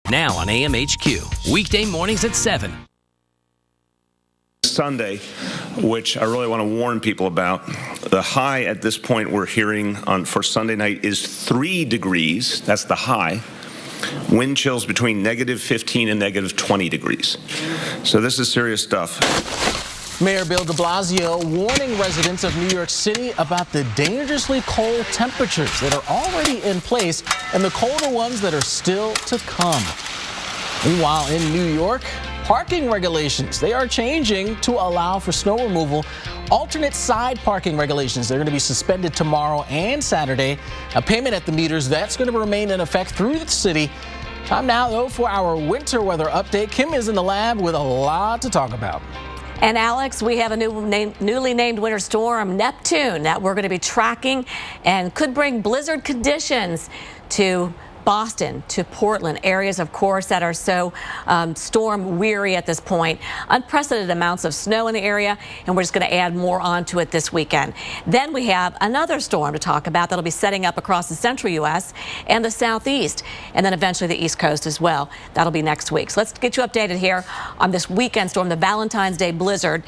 Now on AMHQ, weekday mornings at 7. Sunday, which I really want to warn people about. The high at this point we're hearing for Sunday night is 3 degrees. That's the high. Wind chills between -15 and -20 degrees. So this is serious stuff. Mayor Bill de Blasio warning residents of New York City about the dangerously cold temperatures that are already in place and the colder ones that are still to come. Meanwhile, in New York, parking regulations, they are changing to allow for snow removal. Alternate side parking regulations, they're going to be suspended tomorrow and Saturday. A payment at the meters, that's going to remain in effect through the city. Time now, though, for our winter weather update. Kim is in the lab with a lot to talk about. And Alex, we have a newly named winter storm, Neptune, that we're going to be tracking and could bring blizzard conditions to Boston, to Portland, areas, of course, that are so storm weary at this point. Unprecedented amounts of snow in the area, and we're just going to add more onto it this weekend. Then we have another storm to talk about that'll be setting up across the central U.S. and the southeast, and then eventually the East Coast as well. That'll be next week. So let's get you updated here on this weekend storm, the Valentine's Day blizzard,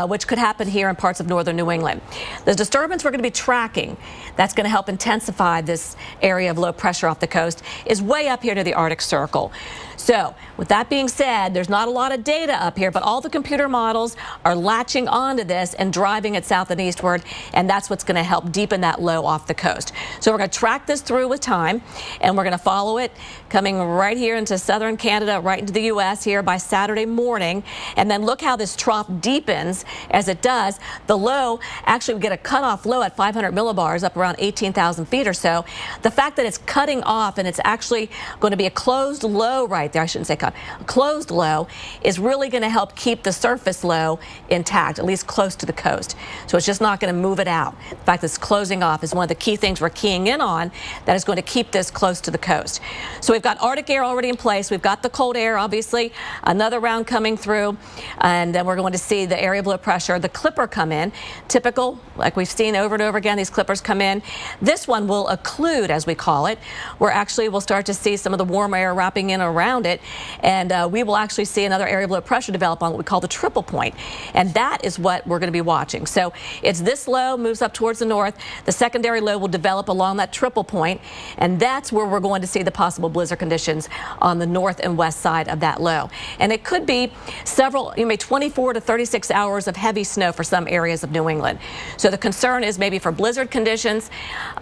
which could happen here in parts of northern New England. The disturbance we're going to be tracking that's going to help intensify this area of low pressure off the coast is way up here to the Arctic Circle. So with that being said, there's not a lot of data up here, but all the computer models are latching onto this and driving it south and eastward, and that's what's going to help deepen that low off the coast. So we're going to track this through with time, and we're going to follow it coming right here into southern Canada, right into the U.S. here by Saturday morning. And then look how this trough deepens as it does. The low, actually we get a cutoff low at 500 millibars up around 18,000 feet or so. The fact that it's cutting off and it's actually going to be a closed low right there, I shouldn't say cut, a closed low is really going to help keep the surface low intact, at least close to the coast. So it's just not going to move it out. The fact that it's closing off is one of the key things we're keying in on that is going to keep this close to the coast. So we've got Arctic air already in place. We've got the cold air, obviously, another round coming through, and then we're going to see the area of low pressure, the clipper come in. Typical, like we've seen over and over again, these clippers come in. This one will occlude, as we call it, where actually we'll start to see some of the warm air wrapping in around it, and we will actually see another area of low pressure develop on what we call the triple point, and that is what we're going to be watching. So it's this low moves up towards the north, the secondary low will develop along that triple point, and that's where we're going to see the possible blizzard conditions on the north and west side of that low. And it could be several, 24 to 36 hours of heavy snow for some areas of New England. So the concern is maybe for blizzard conditions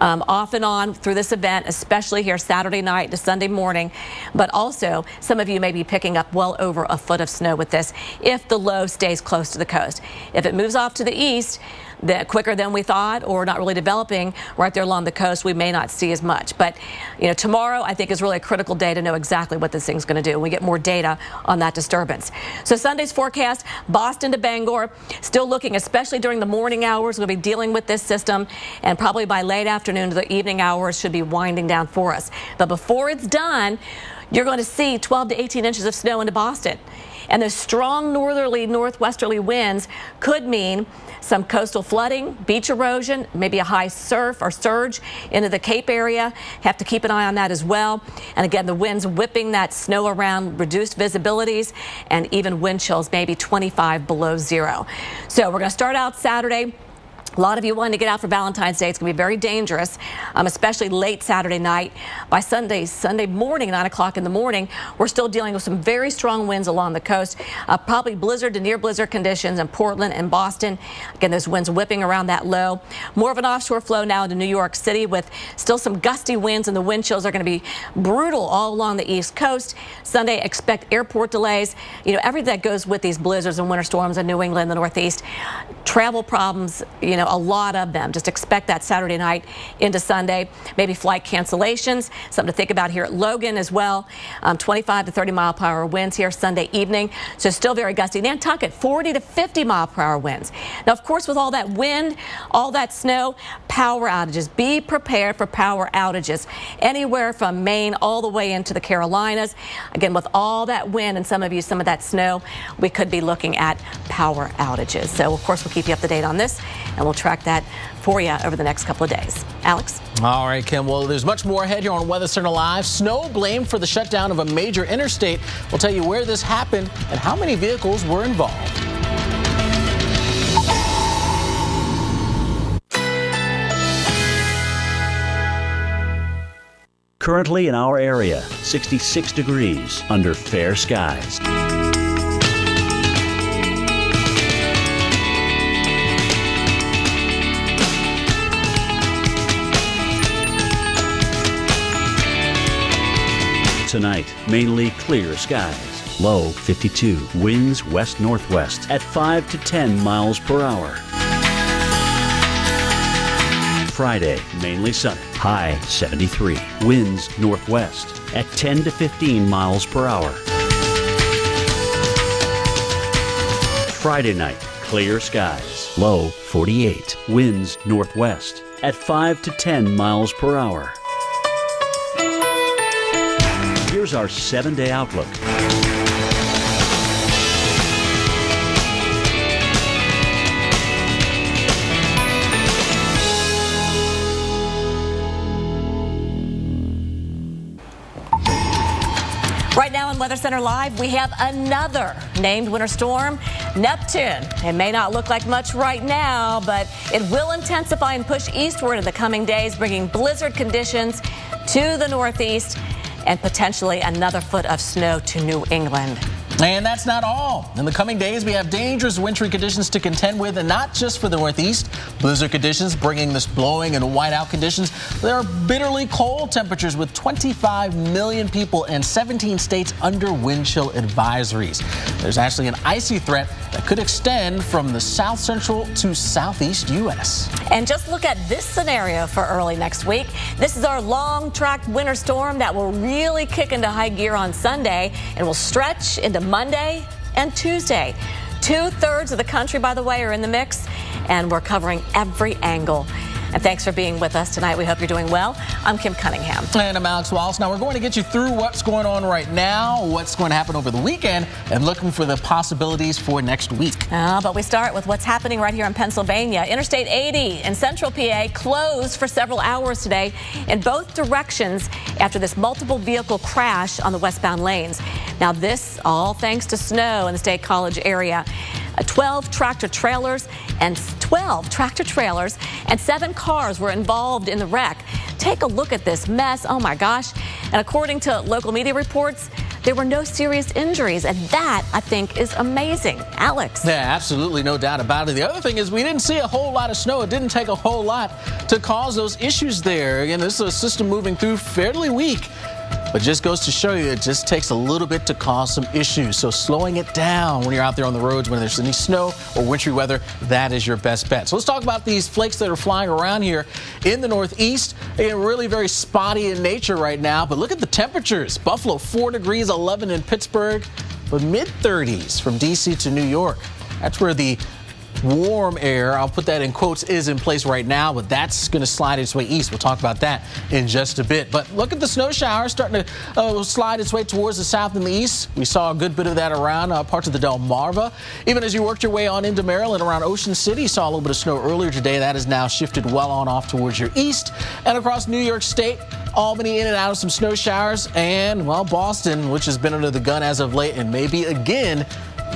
off and on through this event, especially here Saturday night to Sunday morning, but also some of you may be picking up well over a foot of snow with this if the low stays close to the coast. If it moves off to the east, quicker than we thought, or not really developing right there along the coast, we may not see as much. But tomorrow I think is really a critical day to know exactly what this thing's going to do. We get more data on that disturbance. So Sunday's forecast, Boston to Bangor, still looking, especially during the morning hours, we'll be dealing with this system, and probably by late afternoon to the evening hours should be winding down for us. But before it's done, you're going to see 12 to 18 inches of snow into Boston. And the strong northerly, northwesterly winds could mean some coastal flooding, beach erosion, maybe a high surf or surge into the Cape area. Have to keep an eye on that as well. And again, the winds whipping that snow around, reduced visibilities, and even wind chills, maybe 25 below zero. So we're going to start out Saturday. A lot of you wanting to get out for Valentine's Day. It's going to be very dangerous, especially late Saturday night. By Sunday morning, 9 o'clock in the morning, we're still dealing with some very strong winds along the coast, probably blizzard to near blizzard conditions in Portland and Boston. Again, those winds whipping around that low. More of an offshore flow now into New York City with still some gusty winds, and the wind chills are going to be brutal all along the East Coast. Sunday, expect airport delays. Everything that goes with these blizzards and winter storms in New England, the Northeast. Travel problems, a lot of them. Just expect that Saturday night into Sunday. Maybe flight cancellations. Something to think about here at Logan as well. 25 to 30 mile per hour winds here Sunday evening. So still very gusty. Nantucket, 40 to 50 mile per hour winds. Now, of course, with all that wind, all that snow, power outages. Be prepared for power outages anywhere from Maine all the way into the Carolinas. Again, with all that wind and some of that snow, we could be looking at power outages. So, of course, we'll keep you up to date on this, and we'll we'll track that for you over the next couple of days. Alex? All right, Kim. Well, there's much more ahead here on Weather Center Live. Snow blamed for the shutdown of a major interstate. We'll tell you where this happened and how many vehicles were involved. Currently in our area, 66 degrees under fair skies. Tonight, mainly clear skies. Low 52. Winds west-northwest at 5 to 10 miles per hour. Friday, mainly sunny. High 73. Winds northwest at 10 to 15 miles per hour. Friday night, clear skies. Low 48. Winds northwest at 5 to 10 miles per hour. Here's our 7-day outlook. Right now on Weather Center Live, we have another named winter storm, Neptune. It may not look like much right now, but it will intensify and push eastward in the coming days, bringing blizzard conditions to the northeast and potentially another foot of snow to New England. And that's not all. In the coming days, we have dangerous wintry conditions to contend with, and not just for the Northeast. Blizzard conditions bringing this blowing and whiteout conditions. There are bitterly cold temperatures with 25 million people and 17 states under wind chill advisories. There's actually an icy threat that could extend from the south central to southeast U.S. And just look at this scenario for early next week. This is our long-track winter storm that will really kick into high gear on Sunday and will stretch into Monday and Tuesday. 2/3 of the country, by the way, are in the mix, and we're covering every angle. And thanks for being with us tonight. We hope you're doing well. I'm Kim Cunningham. And I'm Alex Wallace. Now, we're going to get you through what's going on right now, what's going to happen over the weekend, and looking for the possibilities for next week. But we start with what's happening right here in Pennsylvania. Interstate 80 in central PA closed for several hours today in both directions after this multiple vehicle crash on the westbound lanes. Now, this all thanks to snow in the State College area. 12 tractor trailers and 7 cars were involved in the wreck. Take a look at this mess. Oh my gosh. And according to local media reports, there were no serious injuries, and that, I think, is amazing. Alex. Yeah, absolutely, no doubt about it. The other thing is we didn't see a whole lot of snow. It didn't take a whole lot to cause those issues there. Again, this is a system moving through fairly weak. But just goes to show you it just takes a little bit to cause some issues. So slowing it down when you're out there on the roads, when there's any snow or wintry weather, that is your best bet. So let's talk about these flakes that are flying around here in the Northeast. Again, really very spotty in nature right now. But look at the temperatures. Buffalo, 4 degrees, 11 in Pittsburgh, but mid-30s from D.C. to New York. That's where the warm air, I'll put that in quotes, is in place right now, but that's going to slide its way east. We'll talk about that in just a bit. But look at the snow showers starting to slide its way towards the south and the east. We saw a good bit of that around parts of the Delmarva. Even as you worked your way on into Maryland around Ocean City, you saw a little bit of snow earlier today. That has now shifted well on off towards your east. And across New York State, Albany in and out of some snow showers. And, well, Boston, which has been under the gun as of late, and maybe again,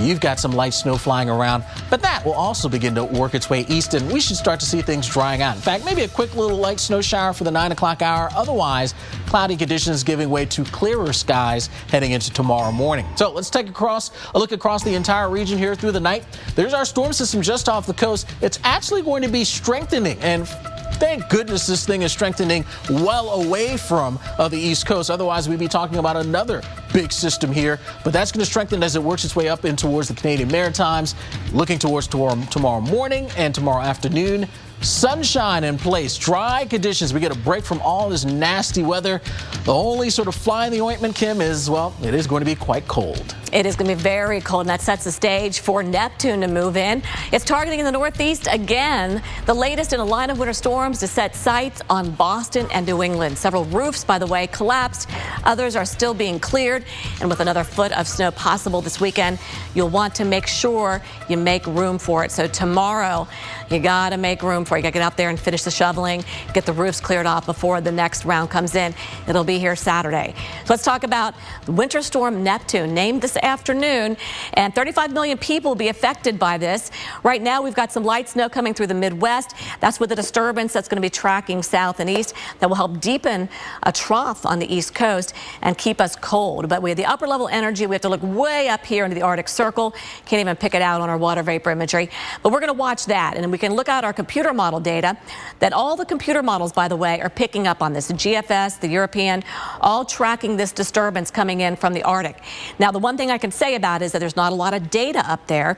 you've got some light snow flying around, but that will also begin to work its way east, and we should start to see things drying out. In fact, maybe a quick little light snow shower for the 9 o'clock hour. Otherwise, cloudy conditions giving way to clearer skies heading into tomorrow morning. So let's take a look across the entire region here through the night. There's our storm system just off the coast. It's actually going to be strengthening, and thank goodness this thing is strengthening well away from the East Coast. Otherwise, we'd be talking about another big system here. But that's going to strengthen as it works its way up in towards the Canadian Maritimes, looking towards tomorrow morning and tomorrow afternoon. sunshine in place, dry conditions. We get a break from all this nasty weather. The only sort of fly in the ointment, Kim, is, well, it is going to be quite cold. It is going to be very cold, and that sets the stage for Neptune to move in. It's targeting in the northeast again, the latest in a line of winter storms to set sights on Boston and New England. Several roofs, by the way, collapsed. Others are still being cleared, and with another foot of snow possible this weekend, you'll want to make sure you make room for it. So tomorrow, you got to make room for it. You got to get out there and finish the shoveling, get the roofs cleared off before the next round comes in. It'll be here Saturday. So let's talk about Winter Storm Neptune, named this afternoon, and 35 million people will be affected by this. Right now, we've got some light snow coming through the Midwest. That's with a disturbance that's going to be tracking south and east that will help deepen a trough on the East Coast and keep us cold. But we have the upper level energy. We have to look way up here into the Arctic Circle. Can't even pick it out on our water vapor imagery. But we're going to watch that, and we can look at our computer model data that all the computer models, by the way, are picking up on this. The GFS, the European, all tracking this disturbance coming in from the Arctic. Now, the one thing I can say about it is that there's not a lot of data up there.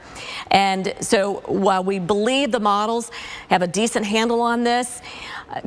And so while we believe the models have a decent handle on this,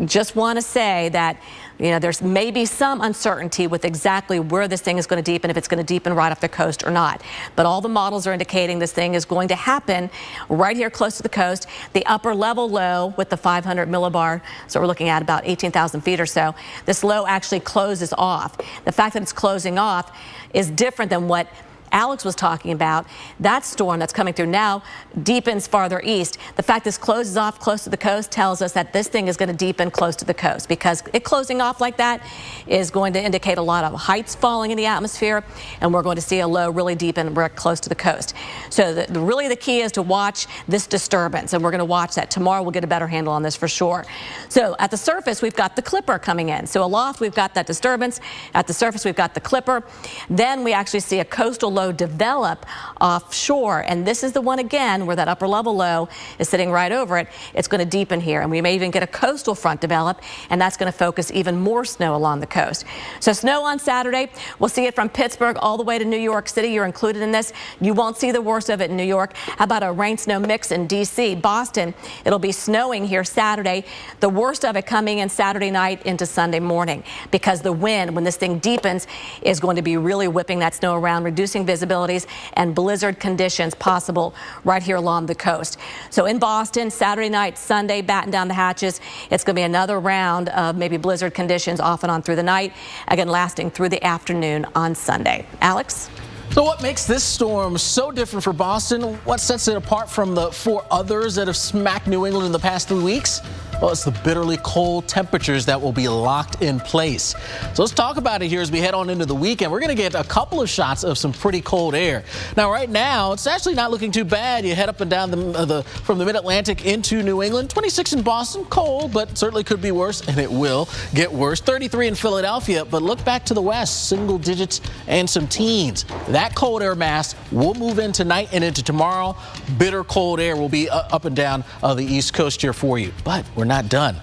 just want to say that, you know, there's maybe some uncertainty with exactly where this thing is going to deepen, if it's going to deepen right off the coast or not. But all the models are indicating this thing is going to happen right here close to the coast. The upper level low with the 500 millibar, so we're looking at about 18,000 feet or so. This low actually closes off. The fact that it's closing off is different than what Alex was talking about. That storm that's coming through now deepens farther east. The fact this closes off close to the coast tells us that this thing is going to deepen close to the coast, because it closing off like that is going to indicate a lot of heights falling in the atmosphere, and we're going to see a low really deepen close to the coast. So really the key is to watch this disturbance, and we're going to watch that. Tomorrow we'll get a better handle on this for sure. So at the surface, we've got the Clipper coming in. So aloft, we've got that disturbance. At the surface, we've got the Clipper. Then we actually see a coastal low develop offshore, and this is the one again where that upper level low is sitting right over it. It's going to deepen here, and we may even get a coastal front develop, and that's going to focus even more snow along the coast. So snow on Saturday, we'll see it from Pittsburgh all the way to New York City. You're included in this. You won't see the worst of it in New York. How about a rain snow mix in DC? Boston, it'll be snowing here Saturday. The worst of it coming in Saturday night into Sunday morning, because the wind, when this thing deepens, is going to be really whipping that snow around, reducing visibilities and blizzard conditions possible right here along the coast. So in Boston, Saturday night, Sunday, batten down the hatches. It's going to be another round of maybe blizzard conditions off and on through the night, again lasting through the afternoon on Sunday. Alex? So what makes this storm so different for Boston? What sets it apart from the 4 others that have smacked New England in the past 3 weeks? Well, it's the bitterly cold temperatures that will be locked in place. So let's talk about it here as we head on into the weekend. We're going to get a couple of shots of some pretty cold air. Now, right now, it's actually not looking too bad. You head up and down from the mid-Atlantic into New England. 26 in Boston, cold, but certainly could be worse, and it will get worse. 33 in Philadelphia, but look back to the west, single digits and some teens. That cold air mass will move in tonight and into tomorrow. Bitter cold air will be up and down the East Coast here for you, but we're not done.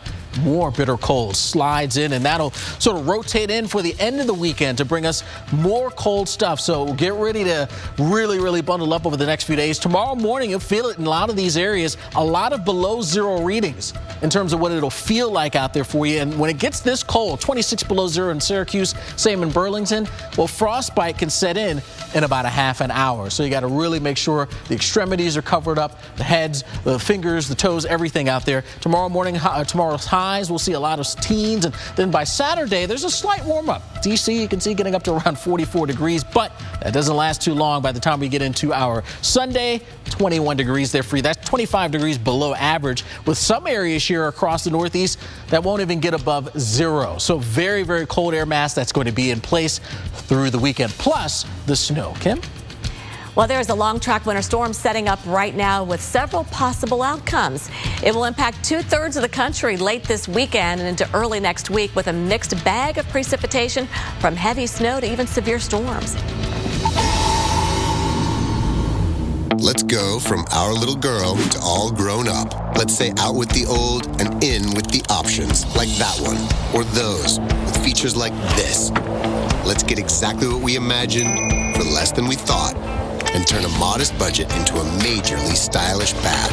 More bitter cold slides in, and that'll sort of rotate in for the end of the weekend to bring us more cold stuff. So get ready to really bundle up over the next few days. Tomorrow morning, you'll feel it in a lot of these areas. A lot of below zero readings in terms of what it'll feel like out there for you. And when it gets this cold, 26 below zero in Syracuse, same in Burlington, well, frostbite can set in about a half an hour. So you got to really make sure the extremities are covered up, the heads, the fingers, the toes, everything out there. Tomorrow morning, tomorrow's highs, we'll see a lot of teens, and then by Saturday, there's a slight warm-up. DC, you can see getting up to around 44 degrees, but that doesn't last too long. By the time we get into our Sunday, 21 degrees there for you. That's 25 degrees below average, with some areas here across the Northeast that won't even get above zero. So very cold air mass that's going to be in place through the weekend, plus the snow. Kim? Well, there's a long track winter storm setting up right now with several possible outcomes. It will impact 2/3 of the country late this weekend and into early next week, with a mixed bag of precipitation from heavy snow to even severe storms. Let's go from our little girl to all grown up. Let's say out with the old and in with the options, like that one, or those, with features like this. Let's get exactly what we imagined for less than we thought. and turn a modest budget into a majorly stylish bath.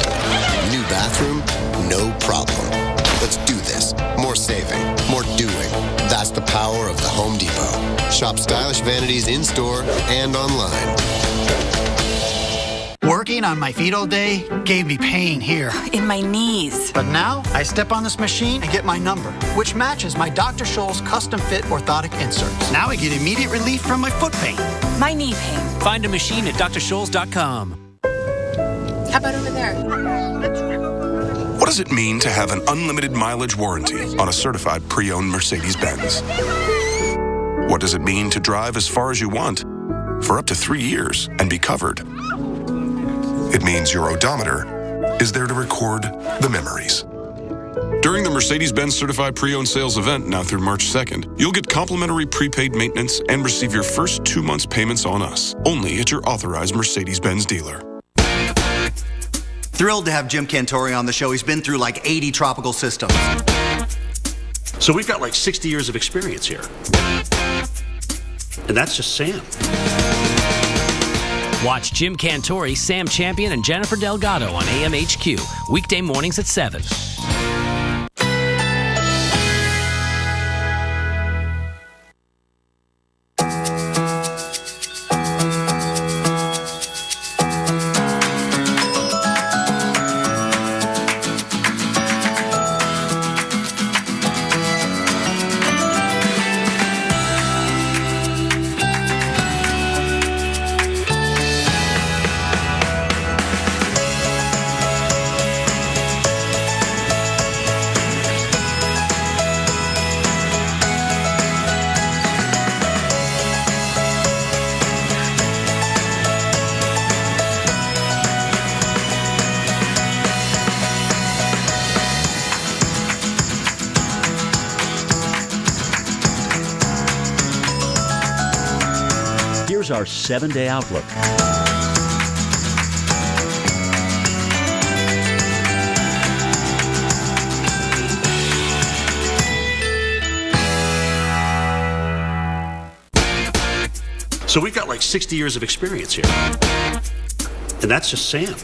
New bathroom? No problem. Let's do this. More saving, more doing. That's the power of the Home Depot. Shop stylish vanities in-store and online. Working on my feet all day gave me pain here. In my knees. But now I step on this machine and get my number, which matches my Dr. Scholl's custom fit orthotic inserts. Now I get immediate relief from my foot pain. My knee pain. Find a machine at drscholls.com. How about over there? What does it mean to have an unlimited mileage warranty on a certified pre-owned Mercedes-Benz? What does it mean to drive as far as you want for up to 3 years and be covered? It means your odometer is there to record the memories. During the Mercedes-Benz Certified Pre-Owned Sales event now through March 2nd, you'll get complimentary prepaid maintenance and receive your first 2 months payments on us, only at your authorized Mercedes-Benz dealer. Thrilled to have Jim Cantore on the show. He's been through like 80 tropical systems. So we've got like 60 years of experience here. And that's just Sam. Watch Jim Cantore, Sam Champion, and Jennifer Delgado on AMHQ, weekday mornings at 7. Here's our 7-day outlook. So we've got like 60 years of experience here. And that's just Sam.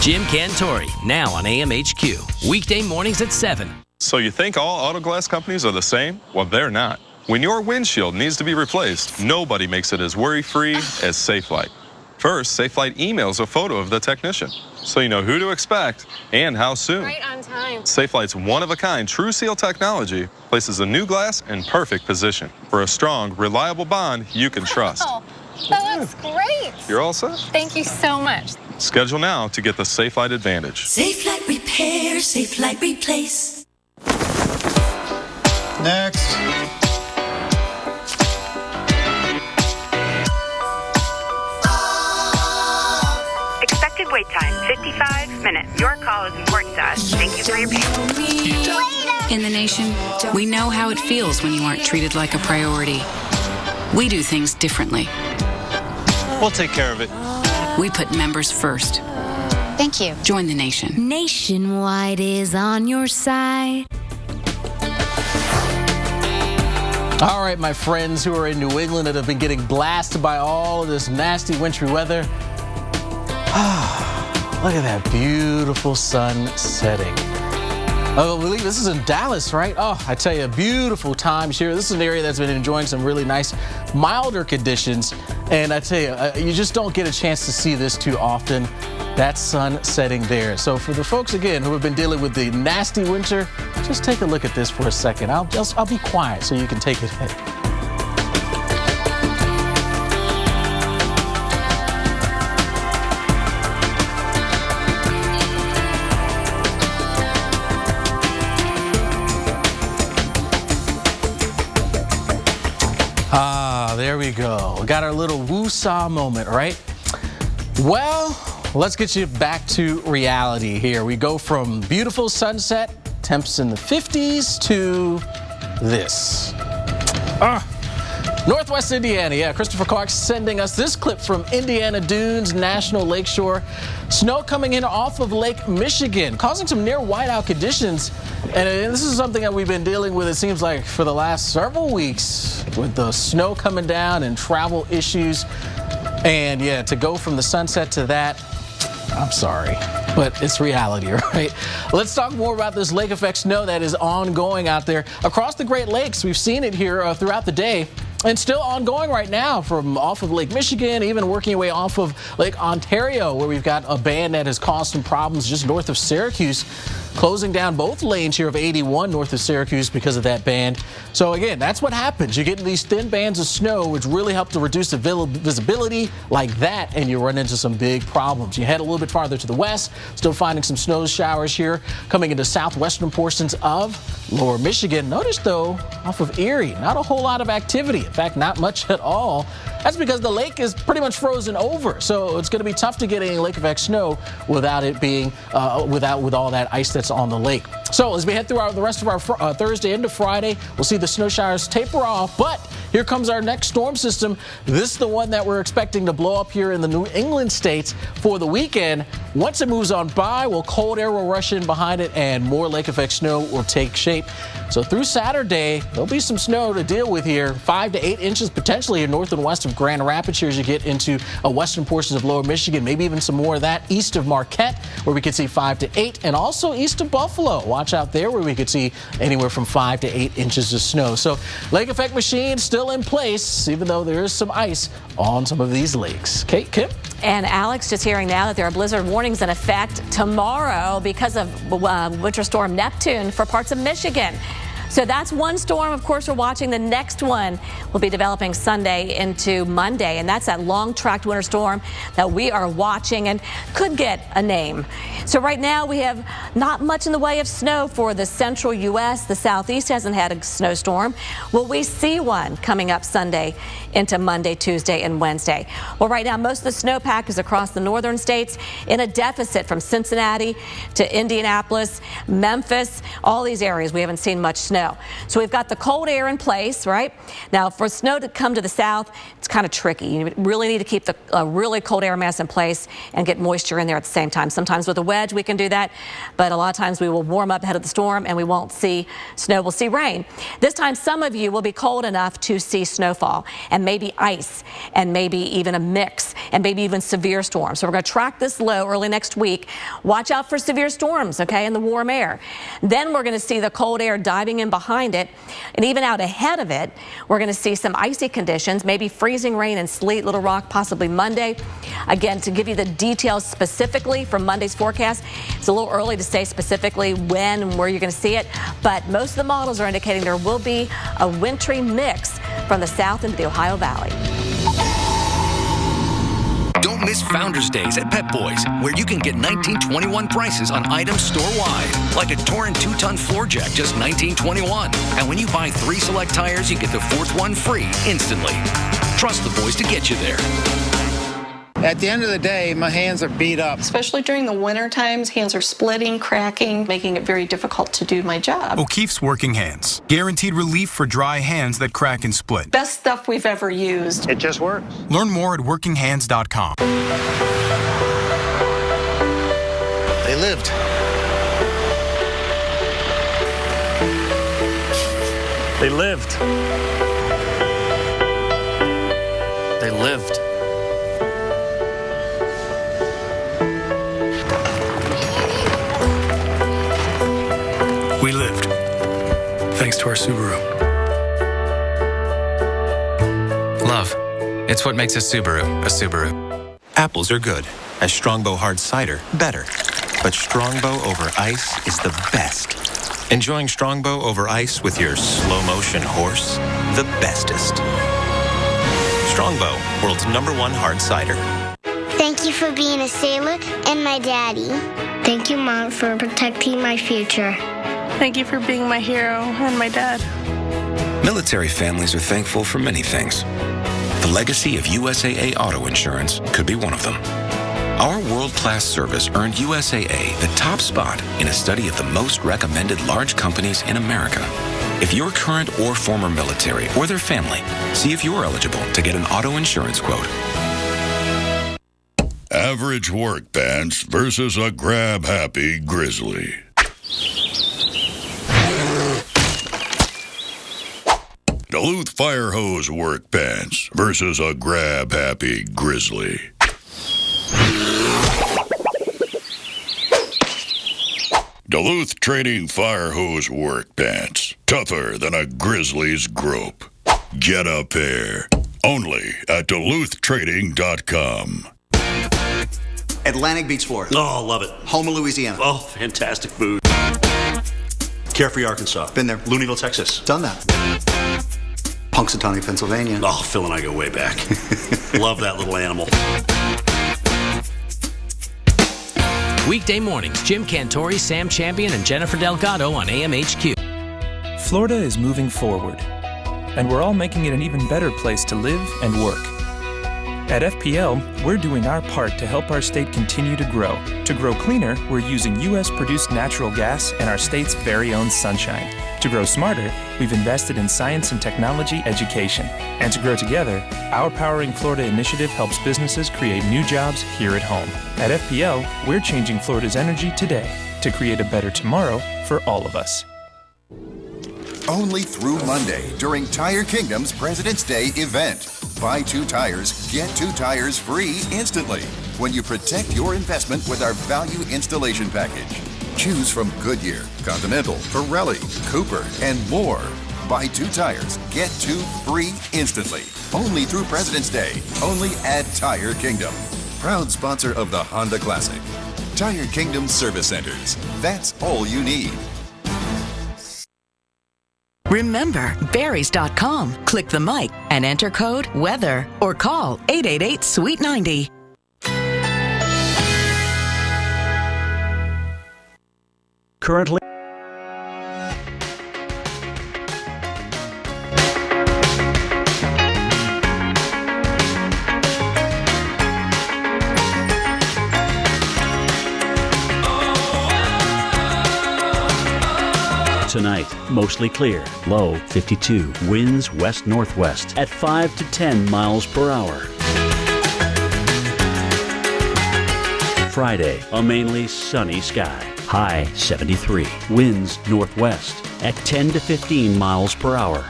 Jim Cantore, now on AMHQ, weekday mornings at 7. So you think all auto glass companies are the same? Well, they're not. When your windshield needs to be replaced, nobody makes it as worry-free as Safelite. First, Safelite emails a photo of the technician, so you know who to expect and how soon. Right on time. Safelite's one-of-a-kind True Seal technology places a new glass in perfect position for a strong, reliable bond you can trust. Oh, that looks great. You're all set. Thank you so much. Schedule now to get the Safelite Advantage. Safelite repair, Safelite replace. Next. Expected wait time, 55 minutes. Your call is important to us. Thank you for your patience. In the nation, we know how it feels when you aren't treated like a priority. We do things differently. We'll take care of it. We put members first. Thank you. Join the nation. Nationwide is on your side. All right, my friends who are in New England that have been getting blasted by all of this nasty wintry weather. Look at that beautiful sun setting. Oh, I believe this is in Dallas, right? Oh, I tell you, beautiful times here. This is an area that's been enjoying some really nice, milder conditions. And I tell you, you just don't get a chance to see this too often. That sun setting there. So for the folks, again, who have been dealing with the nasty winter, just take a look at this for a second. I'll be quiet so you can take it in. There we go. We got our little woo-saw moment, right? Well, let's get you back to reality here. We go from beautiful sunset, temps in the 50s, to this. Northwest Indiana, yeah, Christopher Clark sending us this clip from Indiana Dunes National Lakeshore. Snow coming in off of Lake Michigan, causing some near whiteout conditions. And this is something that we've been dealing with, it seems like, for the last several weeks with the snow coming down and travel issues. And yeah, to go from the sunset to that, I'm sorry, but it's reality, right? Let's talk more about this lake effect snow that is ongoing out there across the Great Lakes. We've seen it here throughout the day. And still ongoing right now from off of Lake Michigan, even working your way off of Lake Ontario, where we've got a band that has caused some problems just north of Syracuse, closing down both lanes here of 81 north of Syracuse because of that band. So again, that's what happens. You get these thin bands of snow, which really help to reduce the visibility like that, and you run into some big problems. You head a little bit farther to the west, still finding some snow showers here coming into southwestern portions of lower Michigan. Notice though, off of Erie, not a whole lot of activity. In fact, not much at all. That's because the lake is pretty much frozen over. So it's going to be tough to get any lake effect snow without it being, with all that ice that's on the lake. So as we head through the rest of our Thursday into Friday, we'll see the snow showers taper off. But here comes our next storm system. This is the one that we're expecting to blow up here in the New England states for the weekend. Once it moves on by, cold air will rush in behind it and more lake effect snow will take shape. So through Saturday, there'll be some snow to deal with here. 5 to 8 inches potentially here north and west of Grand Rapids here as you get into western portions of lower Michigan. Maybe even some more of that east of Marquette where we could see 5 to 8, and also east of Buffalo. Watch out there where we could see anywhere from 5 to 8 inches of snow. So lake effect machine still in place, even though there is some ice on some of these lakes. Kate, Kim? And Alex, just hearing now that there are blizzard warnings in effect tomorrow because of Winter Storm Neptune for parts of Michigan. So that's one storm. Of course, we're watching. The next one will be developing Sunday into Monday, and that's that long-tracked winter storm that we are watching and could get a name. So right now we have not much in the way of snow for the central U.S. The southeast hasn't had a snowstorm. Will we see one coming up Sunday into Monday, Tuesday, and Wednesday? Well, right now most of the snowpack is across the northern states in a deficit from Cincinnati to Indianapolis, Memphis, all these areas. We haven't seen much snow. So we've got the cold air in place, right? Now, for snow to come to the south, it's kind of tricky. You really need to keep the really cold air mass in place and get moisture in there at the same time. Sometimes with a wedge we can do that, but a lot of times we will warm up ahead of the storm and we won't see snow, we'll see rain. This time some of you will be cold enough to see snowfall and maybe ice and maybe even a mix and maybe even severe storms. So we're going to track this low early next week. Watch out for severe storms, okay, in the warm air. Then we're going to see the cold air diving in behind it, and even out ahead of it, we're going to see some icy conditions, maybe freezing rain and sleet, Little Rock, possibly Monday. Again, to give you the details specifically from Monday's forecast, it's a little early to say specifically when and where you're going to see it, but most of the models are indicating there will be a wintry mix from the south into the Ohio Valley. Don't miss Founders Days at Pep Boys, where you can get 1921 prices on items store-wide, like a Torin 2-ton floor jack, just $19.21. And when you buy 3 select tires, you get the 4th one free instantly. Trust the boys to get you there. At the end of the day, my hands are beat up. Especially during the winter times, hands are splitting, cracking, making it very difficult to do my job. O'Keefe's Working Hands. Guaranteed relief for dry hands that crack and split. Best stuff we've ever used. It just works. Learn more at workinghands.com. They lived. They lived. They lived. We lived, thanks to our Subaru. Love. It's what makes a Subaru a Subaru. Apples are good. A Strongbow hard cider, better. But Strongbow over ice is the best. Enjoying Strongbow over ice with your slow-motion horse, the bestest. Strongbow, world's #1 hard cider. Thank you for being a sailor and my daddy. Thank you, Mom, for protecting my future. Thank you for being my hero and my dad. Military families are thankful for many things. The legacy of USAA Auto Insurance could be one of them. Our world-class service earned USAA the top spot in a study of the most recommended large companies in America. If you're current or former military or their family, see if you're eligible to get an auto insurance quote. Average work pants versus a grab-happy grizzly. Duluth fire hose work pants versus a grab-happy grizzly. Duluth Trading fire hose work pants. Tougher than a grizzly's grope. Get a pair. Only at DuluthTrading.com. Atlantic Beach, Florida. Oh, love it. Houma, Louisiana. Oh, fantastic food. Carefree, Arkansas. Been there. Looneyville, Texas. Done that. Punxsutawney, Pennsylvania. Oh, Phil and I go way back. Love that little animal. Weekday mornings, Jim Cantori, Sam Champion, and Jennifer Delgado on AMHQ. Florida is moving forward, and we're all making it an even better place to live and work. At FPL, we're doing our part to help our state continue to grow. To grow cleaner, we're using U.S.-produced natural gas and our state's very own sunshine. To grow smarter, we've invested in science and technology education. And to grow together, our Powering Florida initiative helps businesses create new jobs here at home. At FPL, we're changing Florida's energy today to create a better tomorrow for all of us. Only through Monday during Tire Kingdom's President's Day event. Buy 2 tires, get 2 tires free instantly when you protect your investment with our value installation package. Choose from Goodyear, Continental, Pirelli, Cooper, and more. Buy 2 tires, get 2 free instantly. Only through President's Day. Only at Tire Kingdom. Proud sponsor of the Honda Classic. Tire Kingdom Service Centers. That's all you need. Remember, Berries.com. Click the mic and enter code WEATHER or call 888-SWEET-90. Currently, tonight, mostly clear, low 52, winds west-northwest at 5 to 10 miles per hour. Friday, a mainly sunny sky, high 73, winds northwest at 10 to 15 miles per hour.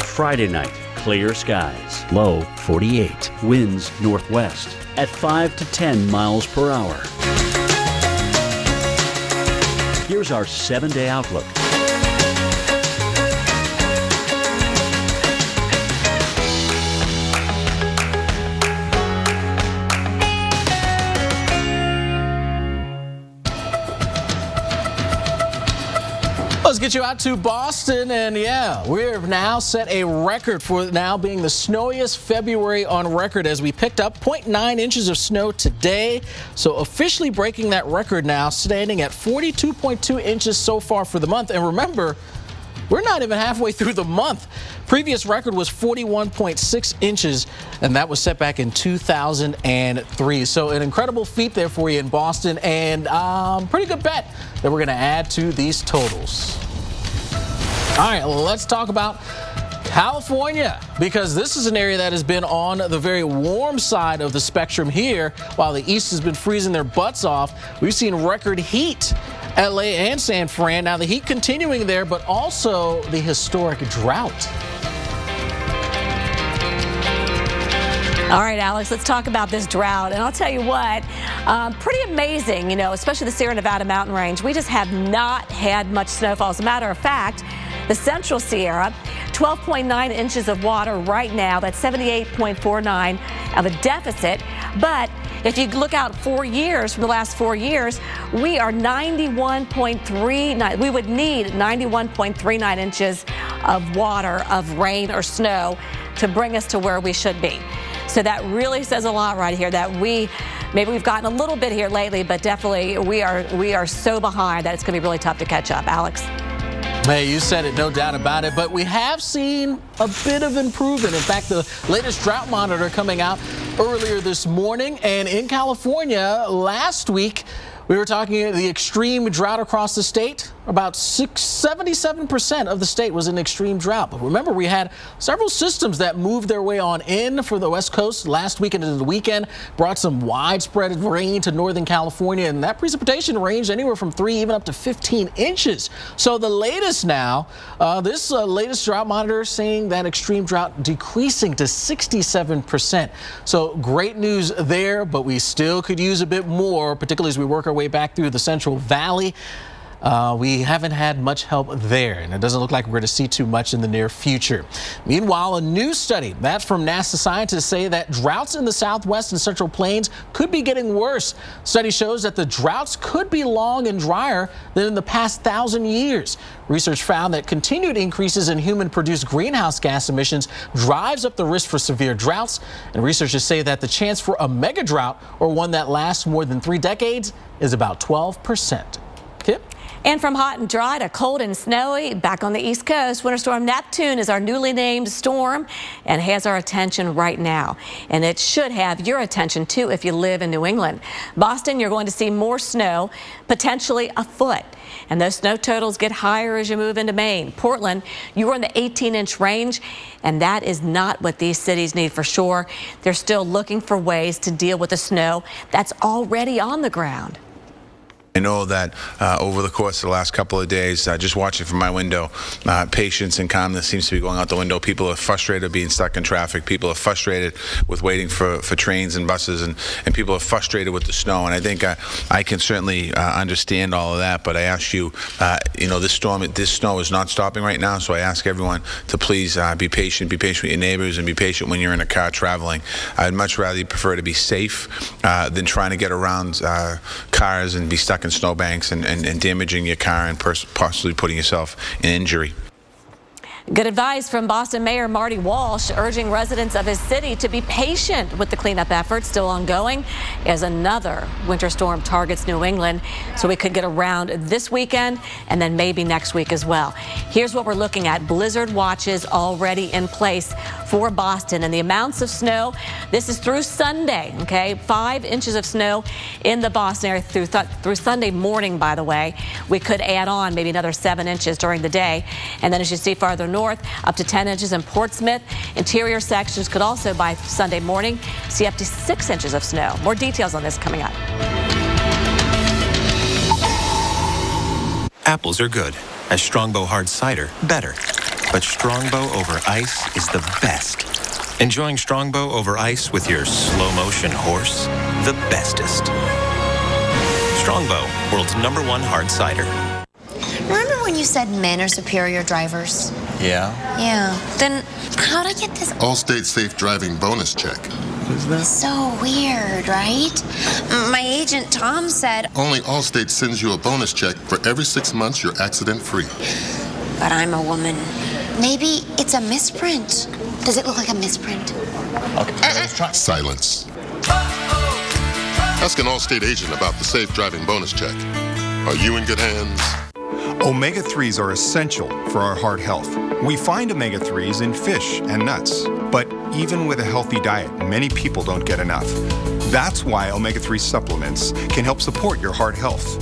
Friday night, clear skies, low 48, winds northwest at 5 to 10 miles per hour. Here's our 7-day outlook. Let's get you out to Boston, and yeah, we've now set a record for now being the snowiest February on record as we picked up 0.9 inches of snow today. So officially breaking that record now, standing at 42.2 inches so far for the month. And remember, we're not even halfway through the month. Previous record was 41.6 inches, and that was set back in 2003. So an incredible feat there for you in Boston, and pretty good bet that we're going to add to these totals. All right, let's talk about California, because this is an area that has been on the very warm side of the spectrum here. While the East has been freezing their butts off, we've seen record heat. LA and San Fran. Now the heat continuing there, but also the historic drought. All right, Alex, let's talk about this drought. And I'll tell you what, pretty amazing, you know, especially the Sierra Nevada mountain range. We just have not had much snowfall. As a matter of fact, the Central Sierra, 12.9 inches of water right now. That's 78.49 of a deficit. But if you look out 4 years, from the last 4 years, we are 91.39. We would need 91.39 inches of water, of rain or snow to bring us to where we should be. So that really says a lot right here, that maybe we've gotten a little bit here lately, but definitely we are so behind that it's going to be really tough to catch up. Alex? Hey, you said it, no doubt about it, but we have seen a bit of improvement. In fact, the latest drought monitor coming out earlier this morning, and in California last week, we were talking the extreme drought across the state. about 77% of the state was in extreme drought. But remember, we had several systems that moved their way on in for the West Coast last weekend into the weekend, brought some widespread rain to Northern California, and that precipitation ranged anywhere from 3 even up to 15 inches. So the latest now, this latest drought monitor is saying that extreme drought decreasing to 67%. So great news there, but we still could use a bit more, particularly as we work our way back through the Central Valley. We haven't had much help there, and it doesn't look like we're going to see too much in the near future. Meanwhile, a new study, that from NASA scientists, say that droughts in the Southwest and Central Plains could be getting worse. Study shows that the droughts could be long and drier than in the past 1,000 years. Research found that continued increases in human-produced greenhouse gas emissions drives up the risk for severe droughts, and researchers say that the chance for a mega drought, or one that lasts more than 3 decades, is about 12%. Kip? And from hot and dry to cold and snowy, back on the East Coast, Winter Storm Neptune is our newly named storm and has our attention right now. And it should have your attention, too, if you live in New England. Boston, you're going to see more snow, potentially a foot. And those snow totals get higher as you move into Maine. Portland, you're in the 18-inch range, and that is not what these cities need for sure. They're still looking for ways to deal with the snow that's already on the ground. I know that over the course of the last couple of days, just watching from my window, patience and calmness seems to be going out the window. People are frustrated being stuck in traffic. People are frustrated with waiting for trains and buses, and people are frustrated with the snow. And I think I can certainly understand all of that. But I ask you, this snow is not stopping right now. So I ask everyone to please be patient with your neighbors, and be patient when you're in a car traveling. I'd much rather prefer to be safe than trying to get around cars and be stuck in snowbanks and damaging your car and possibly putting yourself in injury. Good advice from Boston Mayor Marty Walsh, urging residents of his city to be patient with the cleanup efforts still ongoing as another winter storm targets New England. So we could get around this weekend and then maybe next week as well. Here's what we're looking at. Blizzard watches already in place for Boston, and the amounts of snow, this is through Sunday, okay? 5 inches of snow in the Boston area through Sunday morning, by the way. We could add on maybe another 7 inches during the day. And then as you see farther north, up to 10 inches in Portsmouth. Interior sections could also, by Sunday morning, see up to 6 inches of snow. More details on this coming up. Apples are good. A Strongbow hard cider, better. But Strongbow over ice is the best. Enjoying Strongbow over ice with your slow motion horse, the bestest. Strongbow, world's #1 hard cider. Remember when you said men are superior drivers? Yeah? Yeah. Then how'd I get this Allstate Safe Driving Bonus Check? What is that? So weird, right? My agent Tom said... Only Allstate sends you a bonus check for every 6 months you're accident-free. But I'm a woman. Maybe it's a misprint. Does it look like a misprint? Okay, let's try. Silence. Ask an Allstate agent about the Safe Driving Bonus Check. Are you in good hands? Omega-3s are essential for our heart health. We find omega-3s in fish and nuts. But even with a healthy diet, many people don't get enough. That's why omega-3 supplements can help support your heart health.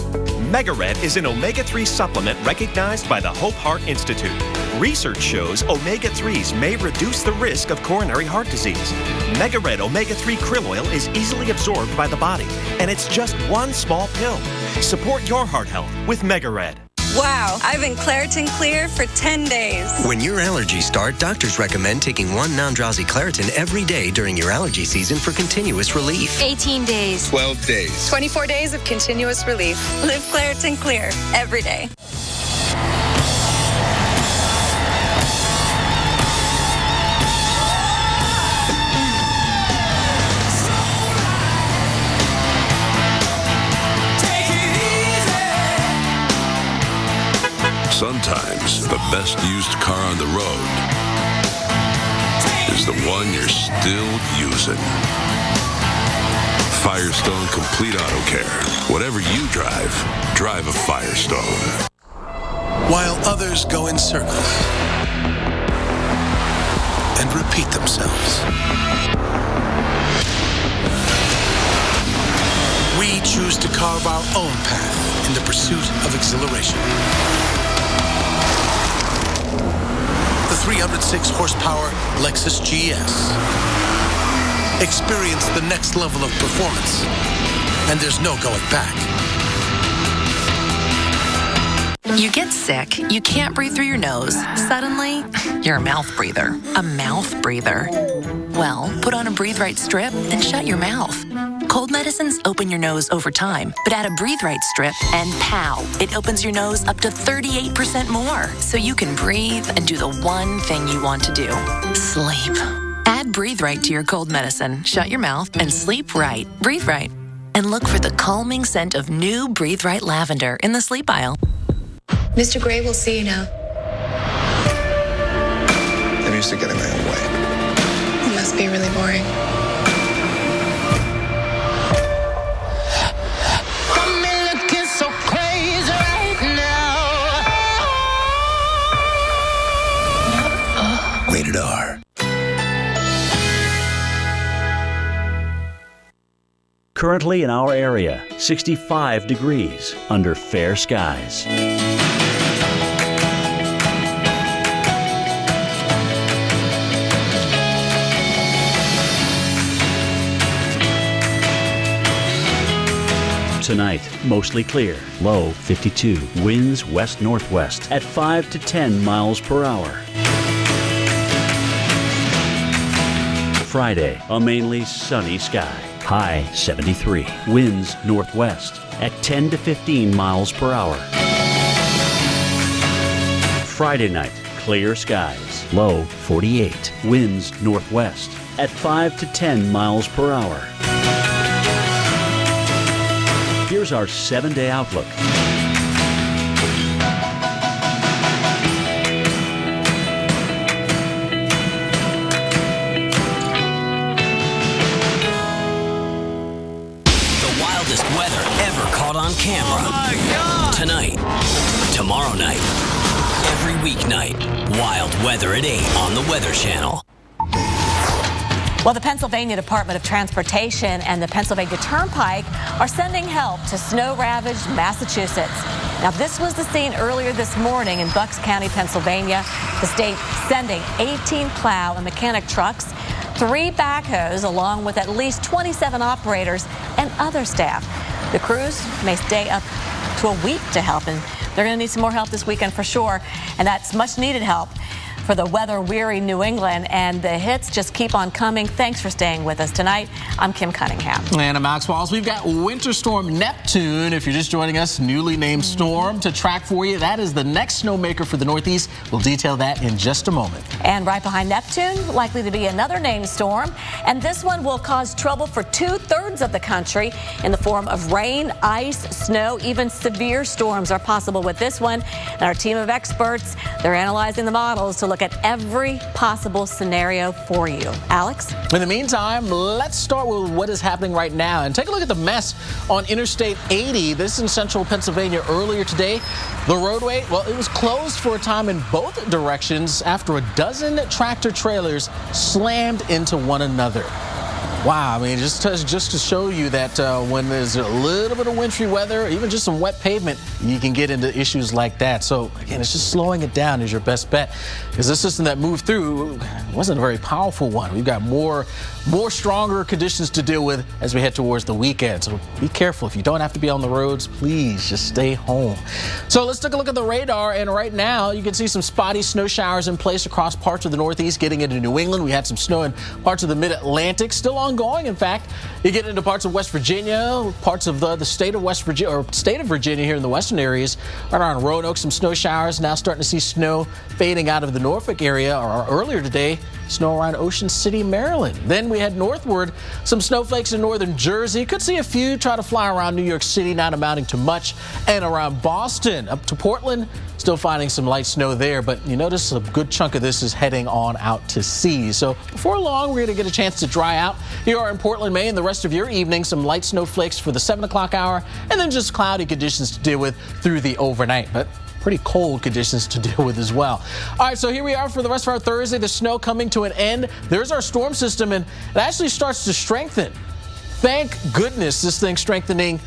MegaRed is an omega-3 supplement recognized by the Hope Heart Institute. Research shows omega-3s may reduce the risk of coronary heart disease. MegaRed omega-3 krill oil is easily absorbed by the body, and it's just one small pill. Support your heart health with MegaRed. Wow, I've been Claritin Clear for 10 days. When your allergies start, doctors recommend taking 1 non-drowsy Claritin every day during your allergy season for continuous relief. 18 days. 12 days. 24 days of continuous relief. Live Claritin Clear every day. Sometimes the best used car on the road is the one you're still using. Firestone Complete Auto Care. Whatever you drive, drive a Firestone. While others go in circles and repeat themselves, we choose to carve our own path in the pursuit of exhilaration. The 306 horsepower Lexus GS. Experience the next level of performance, and there's no going back. You get sick, you can't breathe through your nose. Suddenly, you're a mouth breather. A mouth breather. Well, put on a Breathe Right strip and shut your mouth. Cold medicines open your nose over time, but add a Breathe Right strip and pow, it opens your nose up to 38% more, so you can breathe and do the one thing you want to do, sleep. Add Breathe Right to your cold medicine, shut your mouth, and sleep right. Breathe Right. And look for the calming scent of new Breathe Right lavender in the sleep aisle. Mr. Gray will see you now. I'm used to getting my own way. It must be really boring. Got me looking so crazy right now. Rated R. Currently in our area, 65 degrees under fair skies. Tonight, mostly clear, low 52, winds west-northwest at 5 to 10 miles per hour. Friday, a mainly sunny sky, high 73, winds northwest at 10 to 15 miles per hour. Friday night, clear skies, low 48, winds northwest at 5 to 10 miles per hour. Here's our 7-day outlook. The wildest weather ever caught on camera. Oh my God! Tonight, tomorrow night, every weeknight. Wild weather at 8 on the Weather Channel. Well, the Pennsylvania Department of Transportation and the Pennsylvania Turnpike are sending help to snow-ravaged Massachusetts. Now, this was the scene earlier this morning in Bucks County, Pennsylvania. The state sending 18 plow and mechanic trucks, 3 backhoes, along with at least 27 operators and other staff. The crews may stay up to a week to help, and they're going to need some more help this weekend for sure, and that's much-needed help for the weather-weary New England, and the hits just keep on coming. Thanks for staying with us tonight. I'm Kim Cunningham. And I'm Max Walls. We've got Winter Storm Neptune. If you're just joining us, newly named storm to track for you. That is the next snowmaker for the Northeast. We'll detail that in just a moment. And right behind Neptune, likely to be another named storm. And this one will cause trouble for 2/3 of the country in the form of rain, ice, snow. Even severe storms are possible with this one. And our team of experts, they're analyzing the models to look at every possible scenario for you. Alex? In the meantime, let's start with what is happening right now and take a look at the mess on Interstate 80. This is in central Pennsylvania earlier today. The roadway, well, it was closed for a time in both directions after a dozen tractor trailers slammed into one another. Wow, I mean, just to show you that when there's a little bit of wintry weather, even just some wet pavement, you can get into issues like that. So, again, it's just slowing it down is your best bet. Because this system that moved through wasn't a very powerful one. We've got more stronger conditions to deal with as we head towards the weekend. So be careful. If you don't have to be on the roads, please just stay home. So let's take a look at the radar. And right now, you can see some spotty snow showers in place across parts of the Northeast, getting into New England. We had some snow in parts of the Mid-Atlantic, still ongoing. In fact, you get into parts of West Virginia, parts of the state of West Virginia, or state of Virginia here in the western areas, right around Roanoke, some snow showers. Now starting to see snow fading out of the Norfolk area, or earlier today, snow around Ocean City, Maryland. Then we head northward, some snowflakes in northern Jersey. Could see a few try to fly around New York City, not amounting to much. And around Boston, up to Portland, still finding some light snow there. But you notice a good chunk of this is heading on out to sea. So before long, we're going to get a chance to dry out. Here are in Portland, Maine, and the rest of your evening, some light snowflakes for the 7 o'clock hour, and then just cloudy conditions to deal with through the overnight. But pretty cold conditions to deal with as well. All right, so here we are for the rest of our Thursday. The snow coming to an end. There's our storm system, and it actually starts to strengthen. Thank goodness this thing's strengthening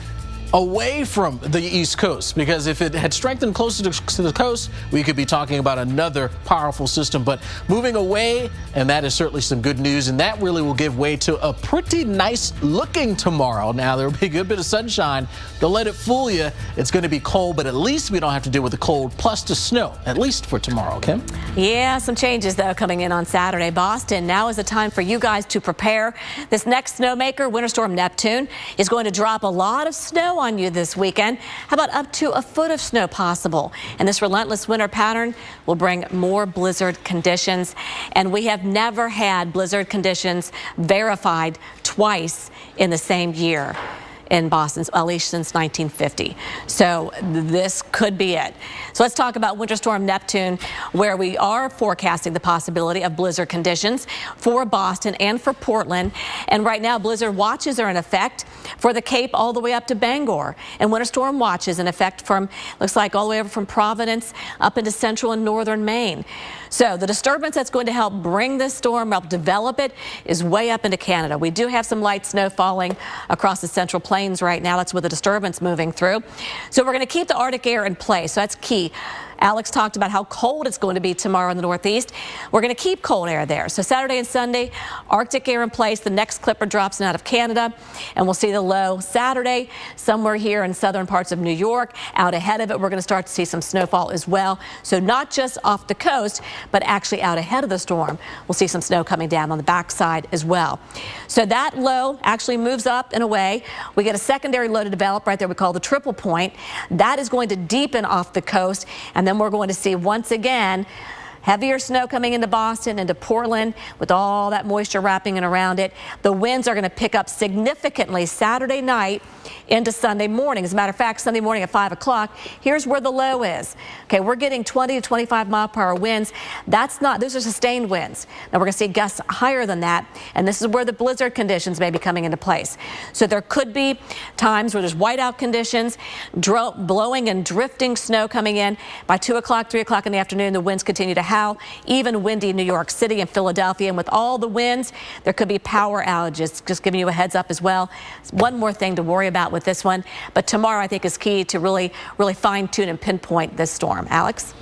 away from the East Coast, because if it had strengthened closer to the coast, we could be talking about another powerful system. But moving away, and that is certainly some good news, and that really will give way to a pretty nice looking tomorrow. Now, there will be a good bit of sunshine. Don't let it fool you. It's going to be cold, but at least we don't have to deal with the cold plus the snow, at least for tomorrow, Kim. Yeah, some changes, though, coming in on Saturday. Boston, now is the time for you guys to prepare. This next snowmaker, Winter Storm Neptune, is going to drop a lot of snow on you this weekend. How about up to a foot of snow possible? And this relentless winter pattern will bring more blizzard conditions. And we have never had blizzard conditions verified twice in the same year in Boston, at least since 1950. So this could be it. So let's talk about Winter Storm Neptune, where we are forecasting the possibility of blizzard conditions for Boston and for Portland. And right now, blizzard watches are in effect for the Cape all the way up to Bangor. And winter storm watches in effect from, looks like, all the way over from Providence up into central and northern Maine. So the disturbance that's going to help bring this storm, help develop it, is way up into Canada. We do have some light snow falling across the central plains right now. That's with the disturbance moving through. So we're going to keep the Arctic air in place. So that's key. Alex talked about how cold it's going to be tomorrow in the Northeast. We're going to keep cold air there. So Saturday and Sunday, Arctic air in place. The next clipper drops in out of Canada, and we'll see the low Saturday somewhere here in southern parts of New York. Out ahead of it, we're going to start to see some snowfall as well. So not just off the coast, but actually out ahead of the storm, we'll see some snow coming down on the backside as well. So that low actually moves up and away. We get a secondary low to develop right there we call the triple point. That is going to deepen off the coast, and then we're going to see once again heavier snow coming into Boston, into Portland, with all that moisture wrapping around it. The winds are going to pick up significantly Saturday night into Sunday morning. As a matter of fact, Sunday morning at 5 o'clock, here's where the low is. Okay, we're getting 20 to 25 mile per hour winds. Those are sustained winds. Now we're going to see gusts higher than that, and this is where the blizzard conditions may be coming into place. So there could be times where there's whiteout conditions, blowing and drifting snow coming in. By 2 o'clock, 3 o'clock in the afternoon, the winds continue to howl. Even windy in New York City and Philadelphia, and with all the winds, there could be power outages. Just giving you a heads up as well. One more thing to worry about with this one, but tomorrow I think is key to really fine-tune and pinpoint this storm. Alex?